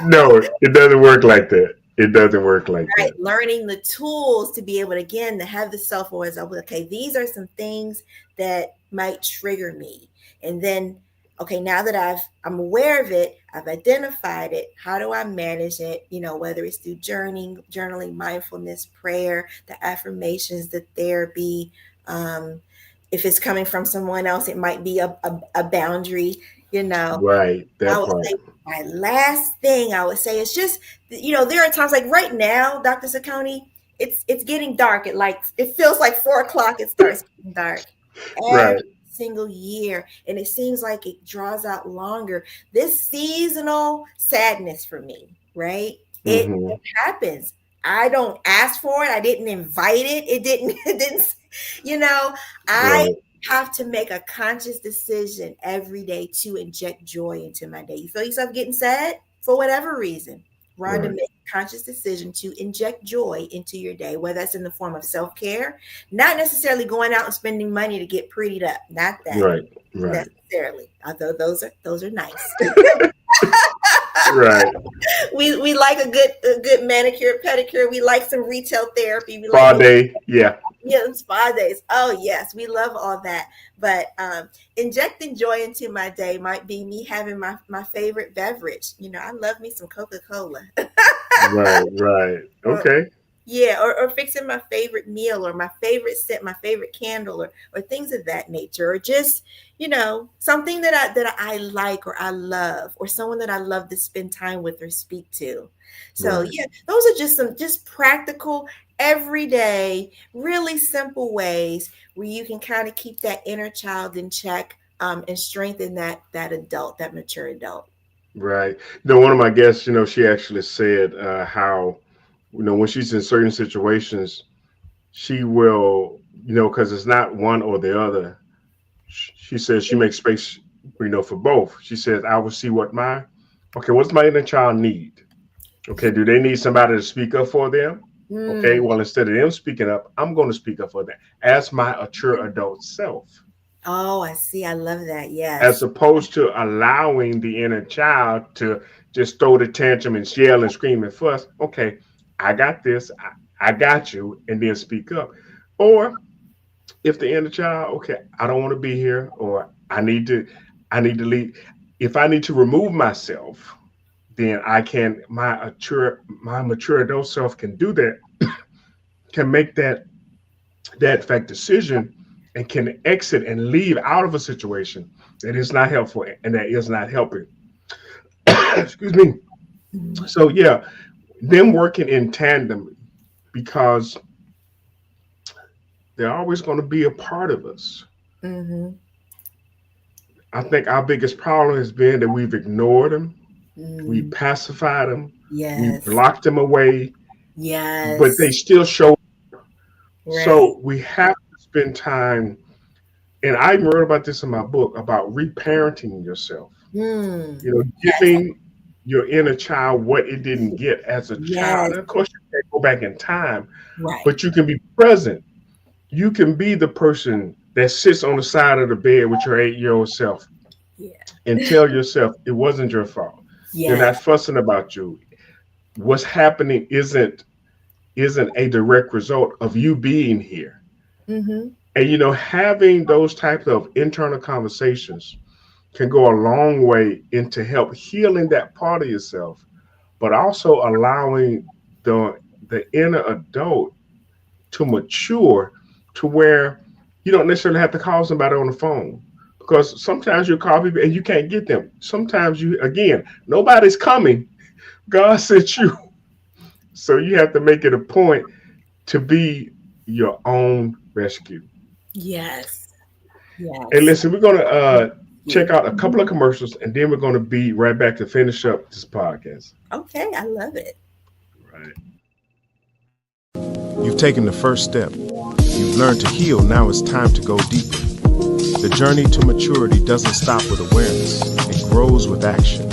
Speaker 2: No, it doesn't work like that. It doesn't work like
Speaker 3: Right,
Speaker 2: that.
Speaker 3: learning the tools to be able to, again, to have the self-awareness of, okay, these are some things that might trigger me. And then, okay, now that I'm aware of it, I've identified it, how do I manage it? Whether it's through journaling, mindfulness, prayer, the affirmations, the therapy. If it's coming from someone else, it might be a boundary.
Speaker 2: Right.
Speaker 3: I
Speaker 2: That
Speaker 3: would
Speaker 2: part.
Speaker 3: say my last thing I would say is just, there are times like right now, Dr. Saccone, it's getting dark. It feels like 4 o'clock. It starts getting dark every
Speaker 2: Right.
Speaker 3: single year, and it seems like it draws out longer. This seasonal sadness for me, right?
Speaker 2: Hmm.
Speaker 3: It happens. I don't ask for it. I didn't invite it. It didn't. It didn't. You know, I
Speaker 2: Right.
Speaker 3: have to make a conscious decision every day to inject joy into my day. You feel yourself getting sad for whatever reason. Rhonda,
Speaker 2: Right.
Speaker 3: make a conscious decision to inject joy into your day, whether that's in the form of self-care, not necessarily going out and spending money to get prettied up, not that
Speaker 2: Right. Right.
Speaker 3: necessarily. Although those are nice.
Speaker 2: Right.
Speaker 3: We like a good manicure, pedicure. We like some retail therapy. We like
Speaker 2: Spa day. Yeah.
Speaker 3: spa days. Oh yes, we love all that. But injecting joy into my day might be me having my favorite beverage. I love me some Coca-Cola.
Speaker 2: Right. Right.
Speaker 3: or,
Speaker 2: Okay.
Speaker 3: yeah, or fixing my favorite meal, or my favorite scent, my favorite candle, or things of that nature, or just something that I like or I love, or someone that I love to spend time with or speak to. So
Speaker 2: Right.
Speaker 3: yeah, those are just some just practical, everyday, really simple ways where you can kind of keep that inner child in check, and strengthen that adult, that mature adult.
Speaker 2: Right. One of my guests, she actually said how, when she's in certain situations, she will, because it's not one or the other. She says she makes space, for both. She says, I will see what's my inner child need? Okay, do they need somebody to speak up for them? Okay,
Speaker 3: Mm,
Speaker 2: well, instead of them speaking up, I'm going to speak up for them as my mature adult self.
Speaker 3: Oh, I see. I love that.
Speaker 2: as
Speaker 3: Yes.
Speaker 2: opposed to allowing the inner child to just throw the tantrum and yell and scream and fuss. Okay, I got this. I got you, and then speak up. Or if the inner child, okay, I don't want to be here, or I need to leave. If I need to remove myself, then I can. My mature adult self can do that. Can make that fact decision and can exit and leave out of a situation that is not helpful and that is not helping. Excuse me.
Speaker 3: Mhm.
Speaker 2: So yeah, them working in tandem because they're always going to be a part of us.
Speaker 3: Mhm.
Speaker 2: I think our biggest problem has been that we've ignored them, we
Speaker 3: Mm.
Speaker 2: pacified them, we
Speaker 3: Yes.
Speaker 2: blocked them away, but they
Speaker 3: Yes.
Speaker 2: still show.
Speaker 3: Right.
Speaker 2: So we have to spend time, and I wrote about this in my book about reparenting yourself.
Speaker 3: Mm.
Speaker 2: You know,
Speaker 3: Yes.
Speaker 2: giving your inner child what it didn't get as a child.
Speaker 3: Yes.
Speaker 2: And of course, you can't go back in time,
Speaker 3: Right.
Speaker 2: but you can be present. You can be the person that sits on the side of the bed with your 8-year old self
Speaker 3: Yeah.
Speaker 2: and tell yourself it wasn't your fault. They're not
Speaker 3: Yes.
Speaker 2: fussing about you. What's happening isn't a direct result of you being here.
Speaker 3: Mhm.
Speaker 2: And having those types of internal conversations can go a long way into help healing that part of yourself, but also allowing the inner adult to mature to where you don't necessarily have to call somebody on the phone. Because sometimes you call people and you can't get them. Sometimes again, nobody's coming. God sent you. So you have to make it a point to be your own rescue.
Speaker 3: Yes.
Speaker 2: And
Speaker 3: Yes.
Speaker 2: listen, we're going to check
Speaker 3: You.
Speaker 2: out a couple of commercials and then we're going to be right back to finish up this podcast.
Speaker 3: Okay, I love it.
Speaker 2: Right.
Speaker 1: You've taken the first step. You've learned to heal. Now it's time to go deeper. The journey to maturity doesn't stop with awareness, it grows with action.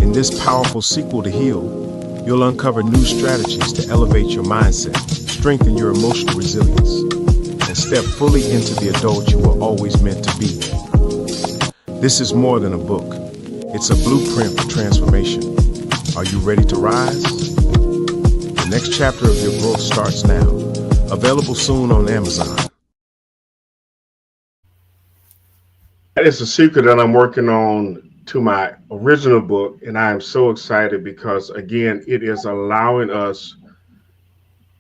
Speaker 1: In this powerful sequel to H.E.A.L, you'll uncover new strategies to elevate your mindset, strengthen your emotional resilience, and step fully into the adult you were always meant to be. This is more than a book, it's a blueprint for transformation. Are you ready to rise? The next chapter of your growth starts now. Available soon on Amazon.
Speaker 2: That is a secret that I'm working on to my original book. And I am so excited because, again, it is allowing us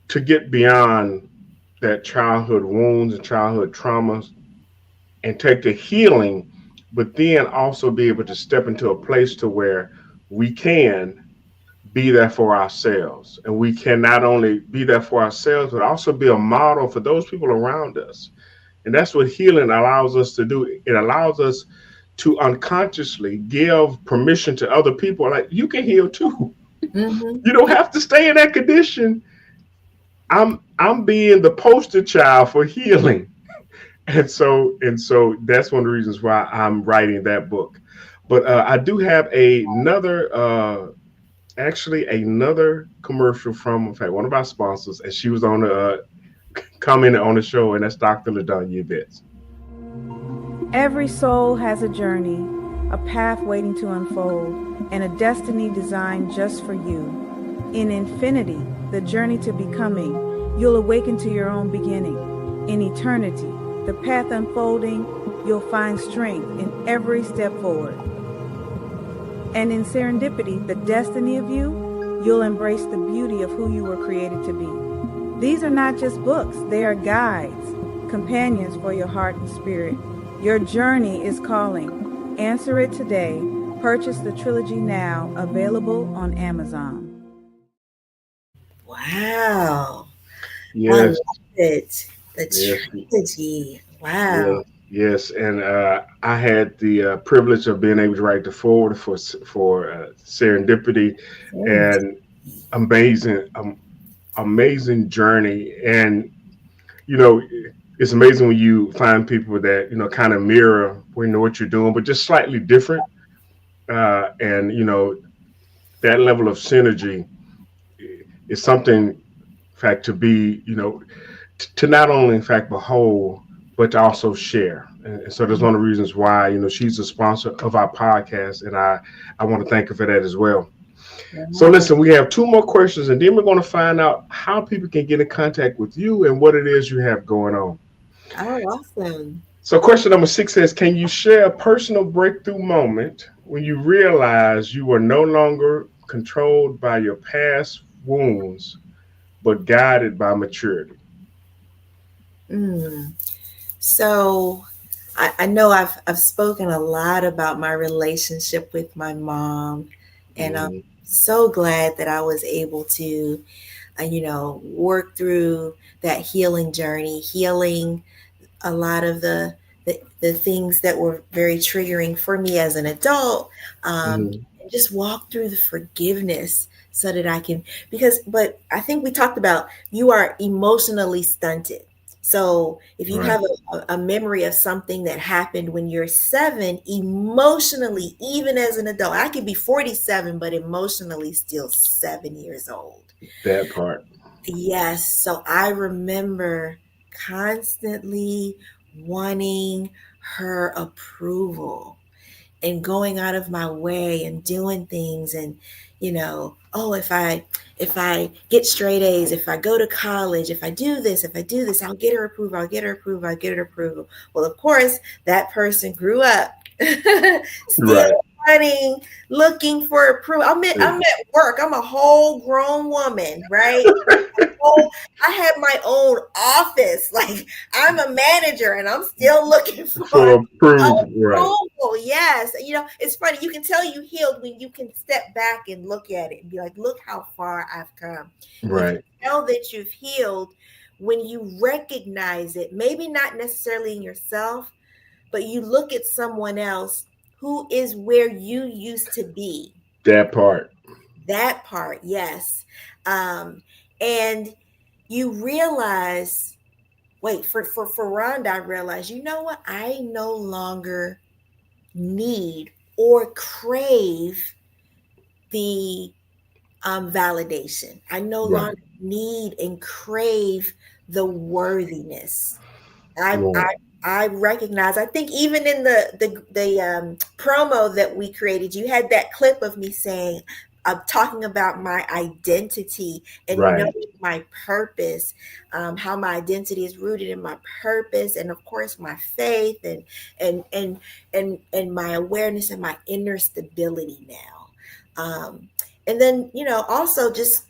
Speaker 2: to get beyond that childhood wounds and childhood traumas and take the healing, but then also be able to step into a place to where we can be there for ourselves. And we can not only be there for ourselves, but also be a model for those people around us. And that's what healing allows us to do. It allows us to unconsciously give permission to other people. Like, you can heal too.
Speaker 3: Mhm.
Speaker 2: You don't have to stay in that condition. I'm being the poster child for healing. And so that's one of the reasons why I'm writing that book. But I do have another actually another commercial from, in fact, one of our sponsors, and she was on the commented on the show, and that's Dr. LaDonya Betts.
Speaker 4: Every soul has a journey, a path waiting to unfold, and a destiny designed just for you. In infinity, the journey to becoming, you'll awaken to your own beginning. In eternity, the path unfolding, you'll find strength in every step forward. And in serendipity, the destiny of you, you'll embrace the beauty of who you were created to be. These are not just books, they are guides, companions for your heart and spirit. Your journey is calling. Answer it today. Purchase the trilogy now, available on Amazon.
Speaker 3: Wow. I love
Speaker 2: Yes,
Speaker 3: it. The
Speaker 2: yes,
Speaker 3: trilogy. Wow.
Speaker 2: yes, yes. And I had the privilege of being able to write the forward for Serendipity,
Speaker 3: Serendipity.
Speaker 2: and amazing, amazing journey. And you know, it's amazing when you find people that kind of mirror what you're doing, but just slightly different. And that level of synergy is something, in fact, to be to not only in fact behold, but to also share. And so that's one of the reasons why, she's a sponsor of our podcast, and I want to thank her for that as well. So listen, we have two more questions, and then we're going to find out how people can get in contact with you and what it is you have going on.
Speaker 3: Oh, awesome.
Speaker 2: So question number 6 says, can you share a personal breakthrough moment when you realize you were no longer controlled by your past wounds, but guided by maturity?
Speaker 3: So I know I've spoken a lot about my relationship with my mom, and I'm so glad that I was able to, work through that healing journey, healing a lot of the things that were very triggering for me as an adult, and just walk through the forgiveness so that I can, but I think we talked about you are emotionally stunted. So if you have a memory of something that happened when you're 7, emotionally, even as an adult, I could be 47, but emotionally still 7 years old.
Speaker 2: That part.
Speaker 3: Yes. So I remember constantly wanting her approval and going out of my way and doing things, and oh, if I get straight A's, if I go to college, if I do this, I'll get her approval, well, of course that person grew up still running, looking for approval. I'm at work, I'm a whole grown woman, right? I have my own office, like I'm a manager and I'm still looking for approval. Yes. It's funny, you can tell you healed when you can step back and look at it and be like, look how far I've come.
Speaker 2: Right.
Speaker 3: You can tell that you've healed when you recognize it, maybe not necessarily in yourself, but you look at someone else who is where you used to be.
Speaker 2: That part,
Speaker 3: yes. And you realize, wait, for Rhonda, I realized, you know what? I no longer need or crave the validation. I no longer need and crave the worthiness. I recognize, I think even in the promo that we created, you had that clip of me saying, talking about my identity and knowing my purpose, how my identity is rooted in my purpose, and of course my faith and my awareness and my inner stability now. And then also just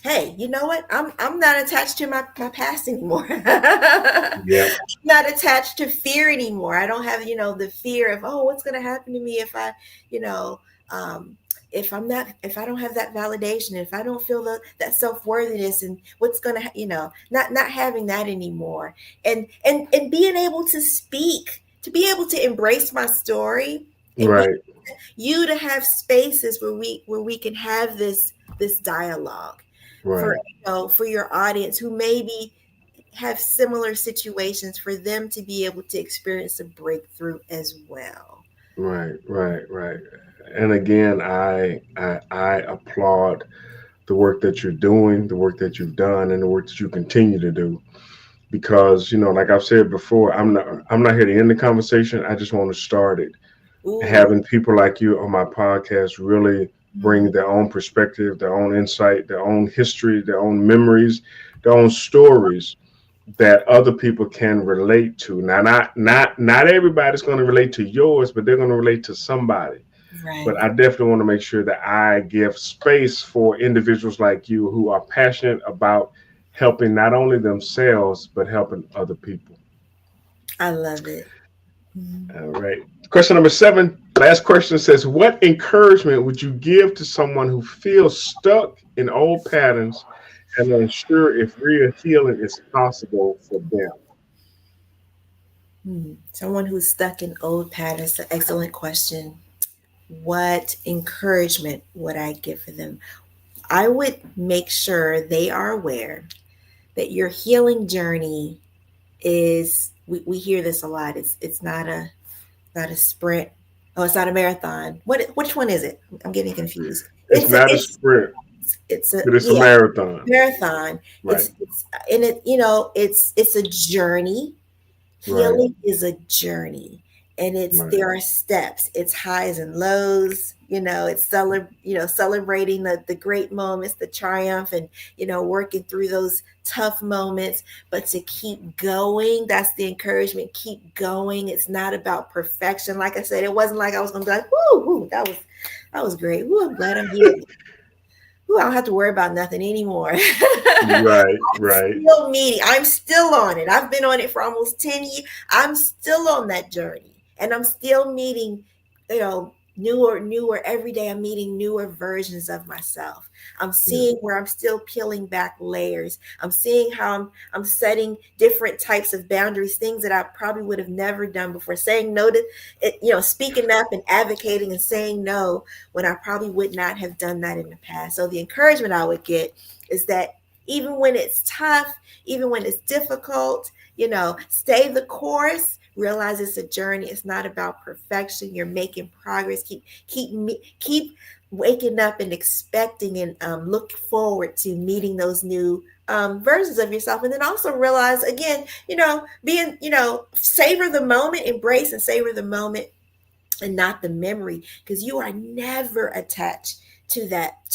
Speaker 3: hey, you know what? I'm not attached to my past anymore.
Speaker 2: Yeah.
Speaker 3: I'm not attached to fear anymore. I don't have the fear of, oh, what's going to happen to me if I if I don't have that validation, if I don't feel that self-worthiness, and what's going to, not having that anymore, and being able to speak, to be able to embrace my story, and you to have spaces where we can have this dialogue for your audience who maybe have similar situations, for them to be able to experience a breakthrough as well.
Speaker 2: Right. And again, I applaud the work that you're doing, the work that you've done, and the work that you continue to do. Because, like I've said before, I'm not here to end the conversation. I just want to start it.
Speaker 3: Ooh.
Speaker 2: Having people like you on my podcast really bring their own perspective, their own insight, their own history, their own memories, their own stories that other people can relate to. Now, not everybody's going to relate to yours, but they're going to relate to somebody.
Speaker 3: Right.
Speaker 2: But I definitely want to make sure that I give space for individuals like you who are passionate about helping not only themselves, but helping other people.
Speaker 3: I love it.
Speaker 2: All right. Question number 7, last question, says, what encouragement would you give to someone who feels stuck in old patterns and unsure if real healing is possible for them?
Speaker 3: Someone who's stuck in old patterns, an excellent question. What encouragement would I give for them? I would make sure they are aware that your healing journey is, we hear this a lot, it's not a sprint. Oh, it's not a marathon. Which one is it? I'm getting confused.
Speaker 2: It's not a sprint.
Speaker 3: It's a
Speaker 2: marathon.
Speaker 3: Marathon.
Speaker 2: Right.
Speaker 3: It's a journey.
Speaker 2: Right.
Speaker 3: Healing is a journey, and
Speaker 2: Right.
Speaker 3: there are steps. It's highs and lows. It's celebrating the great moments, the triumph, and working through those tough moments. But to keep going, that's the encouragement. Keep going. It's not about perfection. Like I said, it wasn't like I was going to be like, "Woo, woo, that was great. Woo, I'm glad I'm healed. Ooh, I don't have to worry about nothing anymore."
Speaker 2: Right. Right.
Speaker 3: Still meeting. I'm still on it. I've been on it for almost 10 years. I'm still on that journey. And I'm still meeting, newer every day. I'm meeting newer versions of myself. I'm
Speaker 2: Yeah.
Speaker 3: seeing where I'm still peeling back layers. I'm seeing how I'm setting different types of boundaries, things that I probably would have never done before. Saying no to it, speaking up and advocating and saying no when I probably would not have done that in the past. So the encouragement I would get is that even when it's tough, even when it's difficult, stay the course. Realize it's a journey. It's not about perfection. You're making progress. Keep waking up and expecting and look forward to meeting those new versions of yourself. And then also realize again, being, savor the moment, embrace and savor the moment and not the memory, because you are never attached to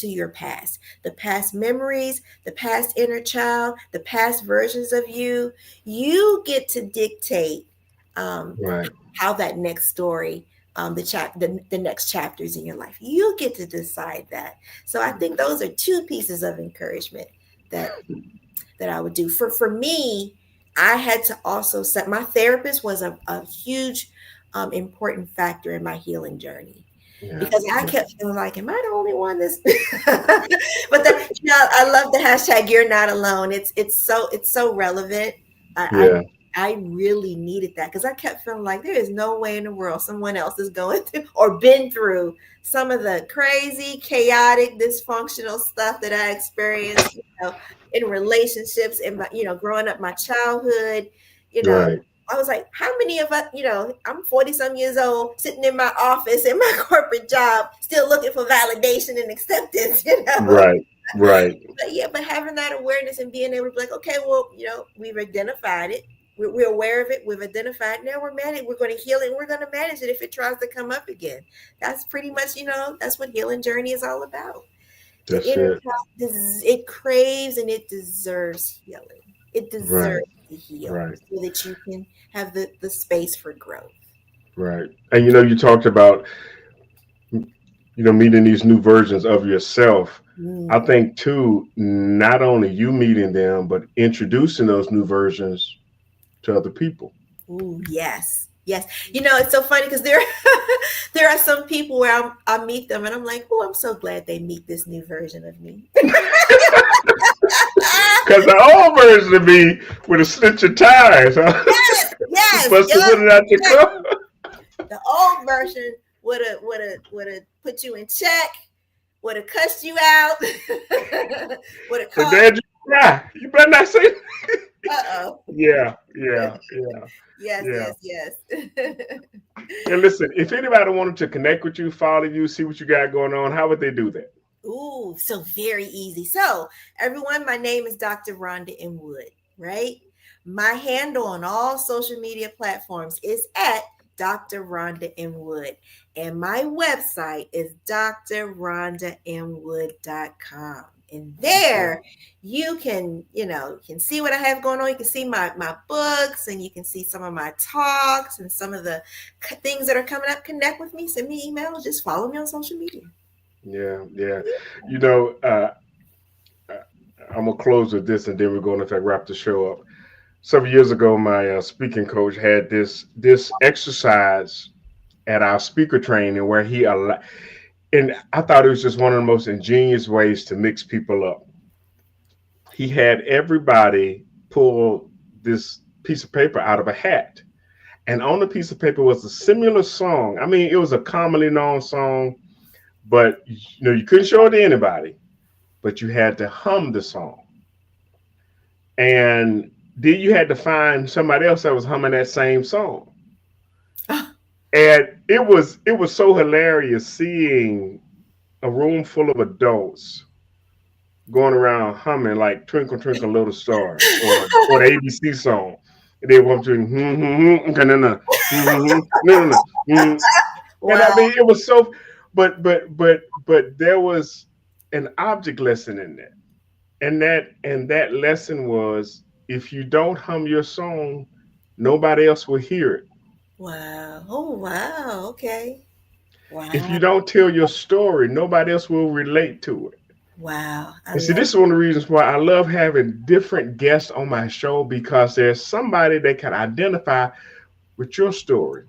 Speaker 3: your past. The past memories, the past inner child, the past versions of you get to dictate um,
Speaker 2: Right.
Speaker 3: how that next story, the next chapters in your life, you get to decide that. So I think those are two pieces of encouragement that I would do. For me, I had to also set, my therapist was a huge important factor in my healing journey,
Speaker 2: Yeah.
Speaker 3: because I
Speaker 2: Yeah.
Speaker 3: kept feeling like, am I the only one this? But I love the hashtag "You're not alone." It's so relevant. I
Speaker 2: Yeah.
Speaker 3: I really needed that, because I kept feeling like there is no way in the world someone else is going through or been through some of the crazy, chaotic, dysfunctional stuff that I experienced, in relationships and my, growing up my childhood, you know,
Speaker 2: Right.
Speaker 3: I was like, how many of us, I'm 40 some years old, sitting in my office in my corporate job, still looking for validation and acceptance,
Speaker 2: Right. Right.
Speaker 3: But yeah, but having that awareness and being able to be like, okay, well, we've identified it. We're aware of it. We've identified it. Now we're going to heal it. And we're going to manage it if it tries to come up again. That's pretty much, that's what healing journey is all about. The
Speaker 2: That's
Speaker 3: inner
Speaker 2: it.
Speaker 3: child, it craves and it deserves healing. It
Speaker 2: Right.
Speaker 3: deserves to heal
Speaker 2: Right.
Speaker 3: so that you can have the space for growth.
Speaker 2: Right. And you talked about meeting these new versions of yourself. I
Speaker 3: Mm.
Speaker 2: think too, not only you meeting them, but introducing those new versions to other people.
Speaker 3: Ooh, yes. Yes. It's so funny because there are some people where I meet them and I'm like, oh, I'm so glad they meet this new version of me.
Speaker 2: Because the old version of me would have slit your tires, huh?
Speaker 3: Yes, yes,
Speaker 2: Must have
Speaker 3: yes,
Speaker 2: put it out your
Speaker 3: yes.
Speaker 2: car.
Speaker 3: The old version would have put you in check, would have cussed you out, would have
Speaker 2: So,
Speaker 3: called.
Speaker 2: Dad, you better not say.
Speaker 3: Uh-oh.
Speaker 2: Yeah, yeah, yeah,
Speaker 3: Yes,
Speaker 2: yeah.
Speaker 3: yes, yes.
Speaker 2: And listen, if anybody wanted to connect with you, follow you, see what you got going on, how would they do that?
Speaker 3: Ooh, so very easy. So, everyone, my name is Dr. Rhonda M. Wood, right? My handle on all social media platforms is at Dr. Rhonda M. Wood. And my website is drrhondamwood.com. And there you can see what I have going on. You can see my books, and you can see some of my talks and some of the things that are coming up. Connect with me, send me email, just follow me on social media.
Speaker 2: Yeah, yeah. You know, uh, I'm gonna close with this, and then we're going to, in fact, wrap the show up. Several years ago, my speaking coach had this exercise at our speaker training where and I thought it was just one of the most ingenious ways to mix people up. He had everybody pull this piece of paper out of a hat, and on the piece of paper was a similar song. I mean, it was a commonly known song, but you couldn't show it to anybody, but you had to hum the song. And then you had to find somebody else that was humming that same song. And it was so hilarious seeing a room full of adults going around humming like Twinkle Twinkle Little Star or the ABC song. And they want to, okay, no. And I
Speaker 3: Wow.
Speaker 2: mean, it was so, but there was an object lesson in that. And that lesson was, if you don't hum your song, nobody else will hear it.
Speaker 3: Wow. Oh, wow. Okay.
Speaker 2: If
Speaker 3: Wow.
Speaker 2: you don't tell your story, nobody else will relate to it.
Speaker 3: Wow. I
Speaker 2: And see,
Speaker 3: love
Speaker 2: this is one of the reasons why I love having different guests on my show, because there's somebody that can identify with your story,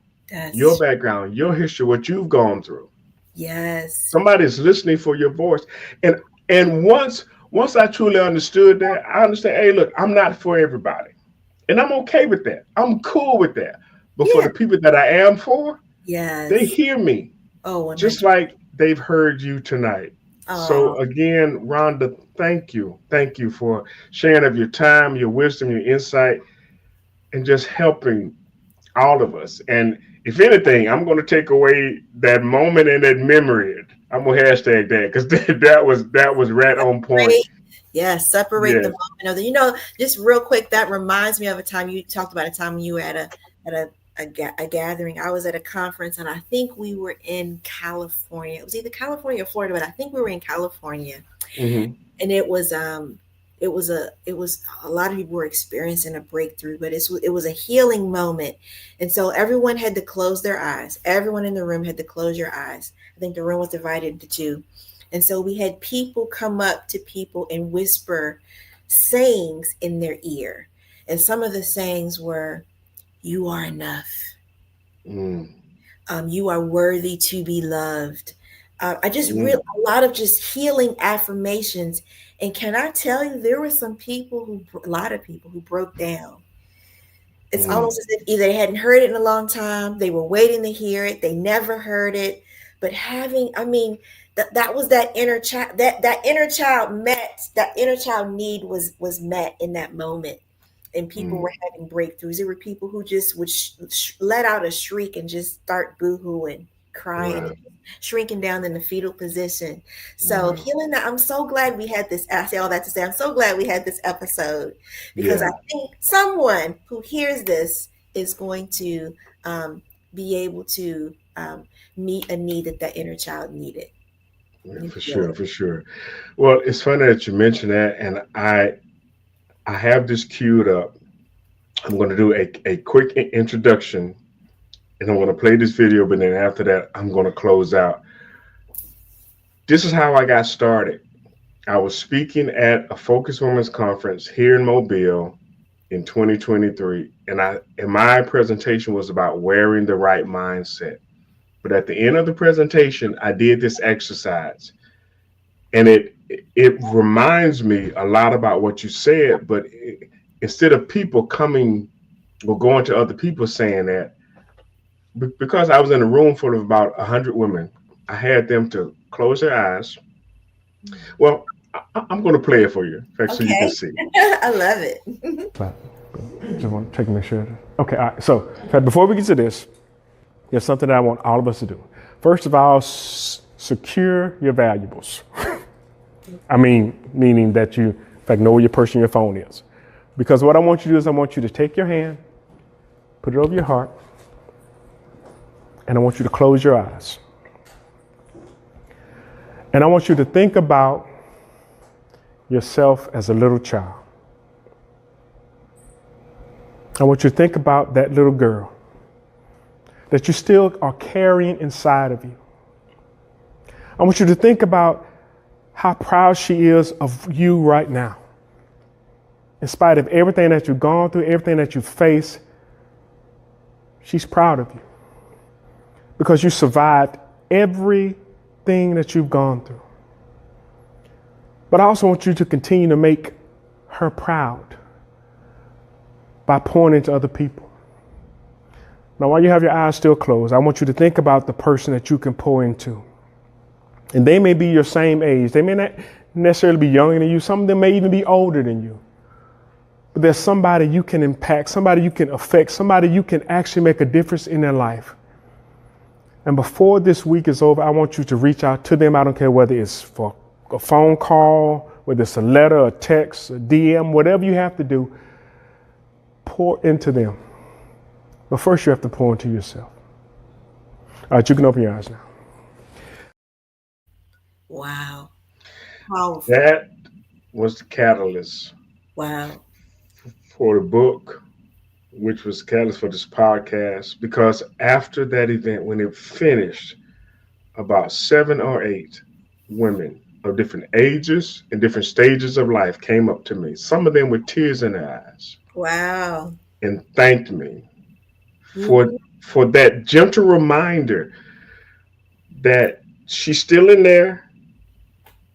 Speaker 2: your
Speaker 3: that's
Speaker 2: background, your history, what you've gone through.
Speaker 3: yes.
Speaker 2: Somebody's listening for your voice. And once I truly understood that, I understand, hey, look, I'm not for everybody. And I'm okay with that. I'm cool with that. But for
Speaker 3: Yeah.
Speaker 2: the people that I am for, they
Speaker 3: Yes.
Speaker 2: hear me
Speaker 3: Oh,
Speaker 2: just
Speaker 3: 100.
Speaker 2: like they've heard you tonight.
Speaker 3: Oh,
Speaker 2: So again, Rhonda, thank you. Thank you for sharing of your time, your wisdom, your insight, and just helping all of us. And if anything, I'm going to take away that moment and that memory. I'm going to hashtag that, because that was right on point.
Speaker 3: great. Yeah, separate the
Speaker 2: Yes.
Speaker 3: moment of the, just real quick, that reminds me of a time you talked about, a time when you were at a gathering. I was at a conference, and I think we were in California. It was either California or Florida, but I think we were in California.
Speaker 2: Hmm.
Speaker 3: And it was a lot of people were experiencing a breakthrough, but it was a healing moment. And so everyone had to close their eyes. Everyone in the room had to close your eyes. I think the room was divided into two. And so we had people come up to people and whisper sayings in their ear. And some of the sayings were, "You are enough.
Speaker 2: Mm.
Speaker 3: You are worthy to be loved." I just
Speaker 2: Mm.
Speaker 3: real a lot of just healing affirmations. And can I tell you, there were a lot of people who broke down. It's
Speaker 2: Mm.
Speaker 3: almost as if either they hadn't heard it in a long time, they were waiting to hear it, they never heard it. But I mean, that was that inner child, that inner child need was met in that moment. And people
Speaker 2: Mm.
Speaker 3: were having breakthroughs. There were people who just would let out a shriek and just start boohooing, crying,
Speaker 2: Wow.
Speaker 3: and shrinking down in the fetal position. So
Speaker 2: Wow.
Speaker 3: healing that, I'm so glad we had this. I say all that to say I'm so glad we had this episode, because I
Speaker 2: Yeah.
Speaker 3: think someone who hears this is going to be able to meet a need that inner child needed.
Speaker 2: Yeah,
Speaker 3: And
Speaker 2: for
Speaker 3: heal
Speaker 2: sure,
Speaker 3: it.
Speaker 2: for sure. Well, it's funny that you mentioned that, and I have this queued up. I'm going to do a quick introduction, and I'm going to play this video, but then after that, I'm going to close out. This is how I got started. I was speaking at a Focus Women's Conference here in Mobile in 2023, and my presentation was about wearing the right mindset. But at the end of the presentation, I did this exercise, and it reminds me a lot about what you said. But instead of people coming or going to other people saying that, because I was in a room full of about 100 women, I had them to close their eyes. Well, I'm going to play it for you, in fact, so you can
Speaker 3: Okay.
Speaker 2: see.
Speaker 3: I love it.
Speaker 5: But just want to check and make sure. Okay, all right. So before we get to this, there's something that I want all of us to do. First of all, secure your valuables. I mean, meaning that you, in fact, know where your purse and your phone is. Because what I want you to do is I want you to take your hand, put it over your heart, and I want you to close your eyes. And I want you to think about yourself as a little child. I want you to think about that little girl that you still are carrying inside of you. I want you to think about how proud she is of you right now. In spite of everything that you've gone through, everything that you face, she's proud of you because you survived everything that you've gone through. But I also want you to continue to make her proud by pointing to other people. Now, while you have your eyes still closed, I want you to think about the person that you can pour into. And they may be your same age. They may not necessarily be younger than you. Some of them may even be older than you. But there's somebody you can impact, somebody you can affect, somebody you can actually make a difference in their life. And before this week is over, I want you to reach out to them. I don't care whether it's for a phone call, whether it's a letter, a text, a DM, whatever you have to do. pour into them. But first you have to pour into yourself. All right, you can open your eyes now.
Speaker 3: Wow. Powerful.
Speaker 2: That was the catalyst
Speaker 3: Wow.
Speaker 2: for the book, which was the catalyst for this podcast, because after that event, when it finished, about 7 or 8 women of different ages and different stages of life came up to me, some of them with tears in their eyes.
Speaker 3: Wow.
Speaker 2: And thanked me for that gentle reminder that she's still in there.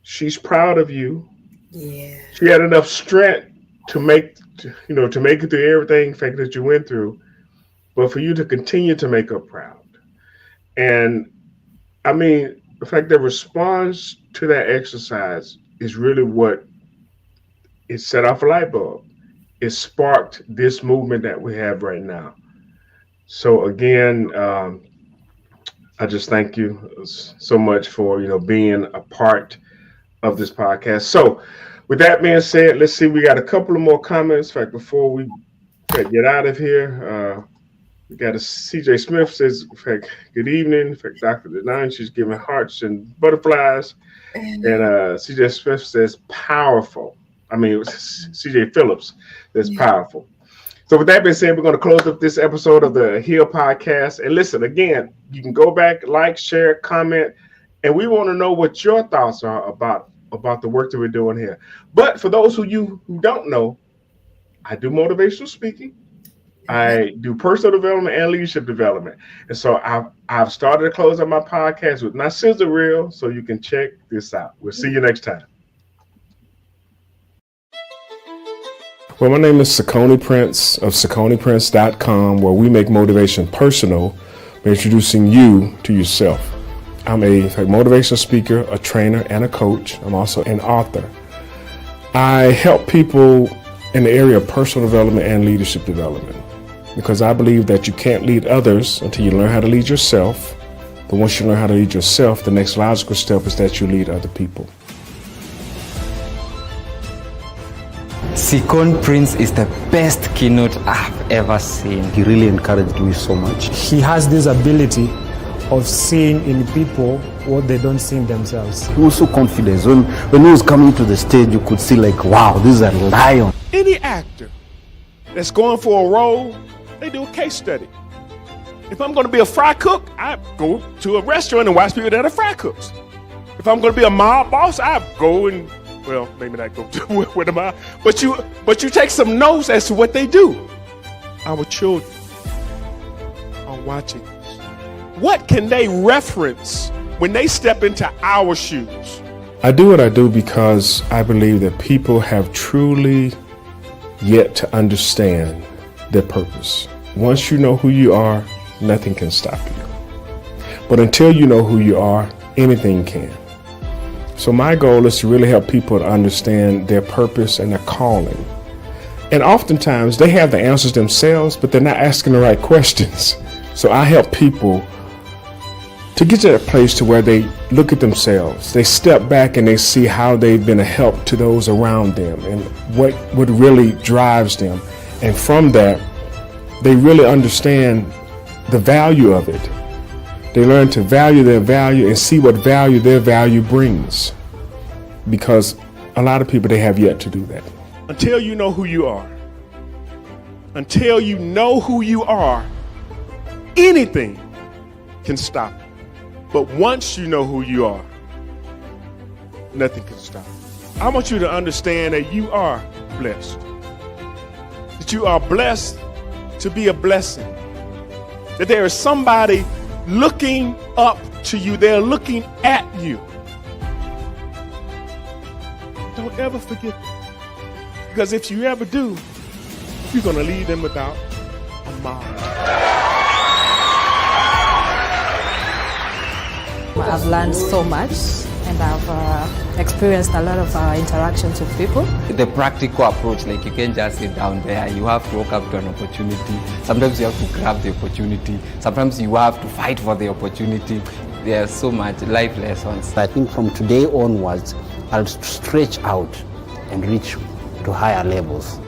Speaker 2: She's proud of you.
Speaker 3: Yeah.
Speaker 2: She had enough strength to make it through everything that you went through, but for you to continue to make her proud. And I mean, the fact that response to that exercise is really what it set off a light bulb. It sparked this movement that we have right now. So again, I just thank you so much for being a part of this podcast. So with that being said, let's see, we got a couple of more comments. In fact, before we get out of here, we got a CJ Smith says, in fact, good evening. In fact, Dr. Denine, she's giving hearts and butterflies. And CJ Smith says, powerful. I mean, CJ Phillips says powerful. So with that being said, we're going to close up this episode of the H.E.A.L podcast. And listen, again, you can go back, like, share, comment, and we want to know what your thoughts are about the work that we're doing here. But for those of you who don't know, I do motivational speaking. I do personal development and leadership development. And so I've started to close up my podcast with my sizzle reel, so you can check this out. We'll see you next time.
Speaker 5: Well, my name is Sakoni Prince of SakoniPrince.com, where we make motivation personal by introducing you to yourself. I'm a motivational speaker, a trainer, and a coach. I'm also an author. I help people in the area of personal development and leadership development because I believe that you can't lead others until you learn how to lead yourself. But once you learn how to lead yourself, the next logical step is that you lead other people.
Speaker 6: Sakoni Prince is the best keynote I've ever seen.
Speaker 7: He really encouraged me so much.
Speaker 8: He has this ability of seeing in people what they don't see in themselves.
Speaker 7: He was so confident. When he was coming to the stage, you could see like, wow, this is a lion.
Speaker 5: Any actor that's going for a role, they do a case study. If I'm going to be a fry cook, I go to a restaurant and watch people that are fry cooks. If I'm going to be a mob boss, I go and, well, maybe not go to with a mob, but you take some notes as to what they do. Our children are watching. What can they reference when they step into our shoes? I do what I do because I believe that people have truly yet to understand their purpose. Once you know who you are, nothing can stop you. But until you know who you are, anything can. So my goal is to really help people to understand their purpose and their calling. And oftentimes they have the answers themselves, but they're not asking the right questions. So I help people to get to that place to where they look at themselves, they step back and they see how they've been a help to those around them and what really drives them. And from that, they really understand the value of it. They learn to value their value and see what value their value brings. Because a lot of people, they have yet to do that. Until you know who you are, anything can stop you. But once you know who you are, nothing can stop you. I want you to understand that you are blessed. That you are blessed to be a blessing. That there is somebody looking up to you. They're looking at you. Don't ever forget that. Because if you ever do, you're going to leave them without a mind.
Speaker 9: I've learned so much and I've experienced a lot of interactions with people.
Speaker 6: The practical approach, like you can't just sit down there, you have to walk up to an opportunity. Sometimes you have to grab the opportunity. Sometimes you have to fight for the opportunity. There's so much life lessons.
Speaker 7: I think from today onwards, I'll stretch out and reach to higher levels.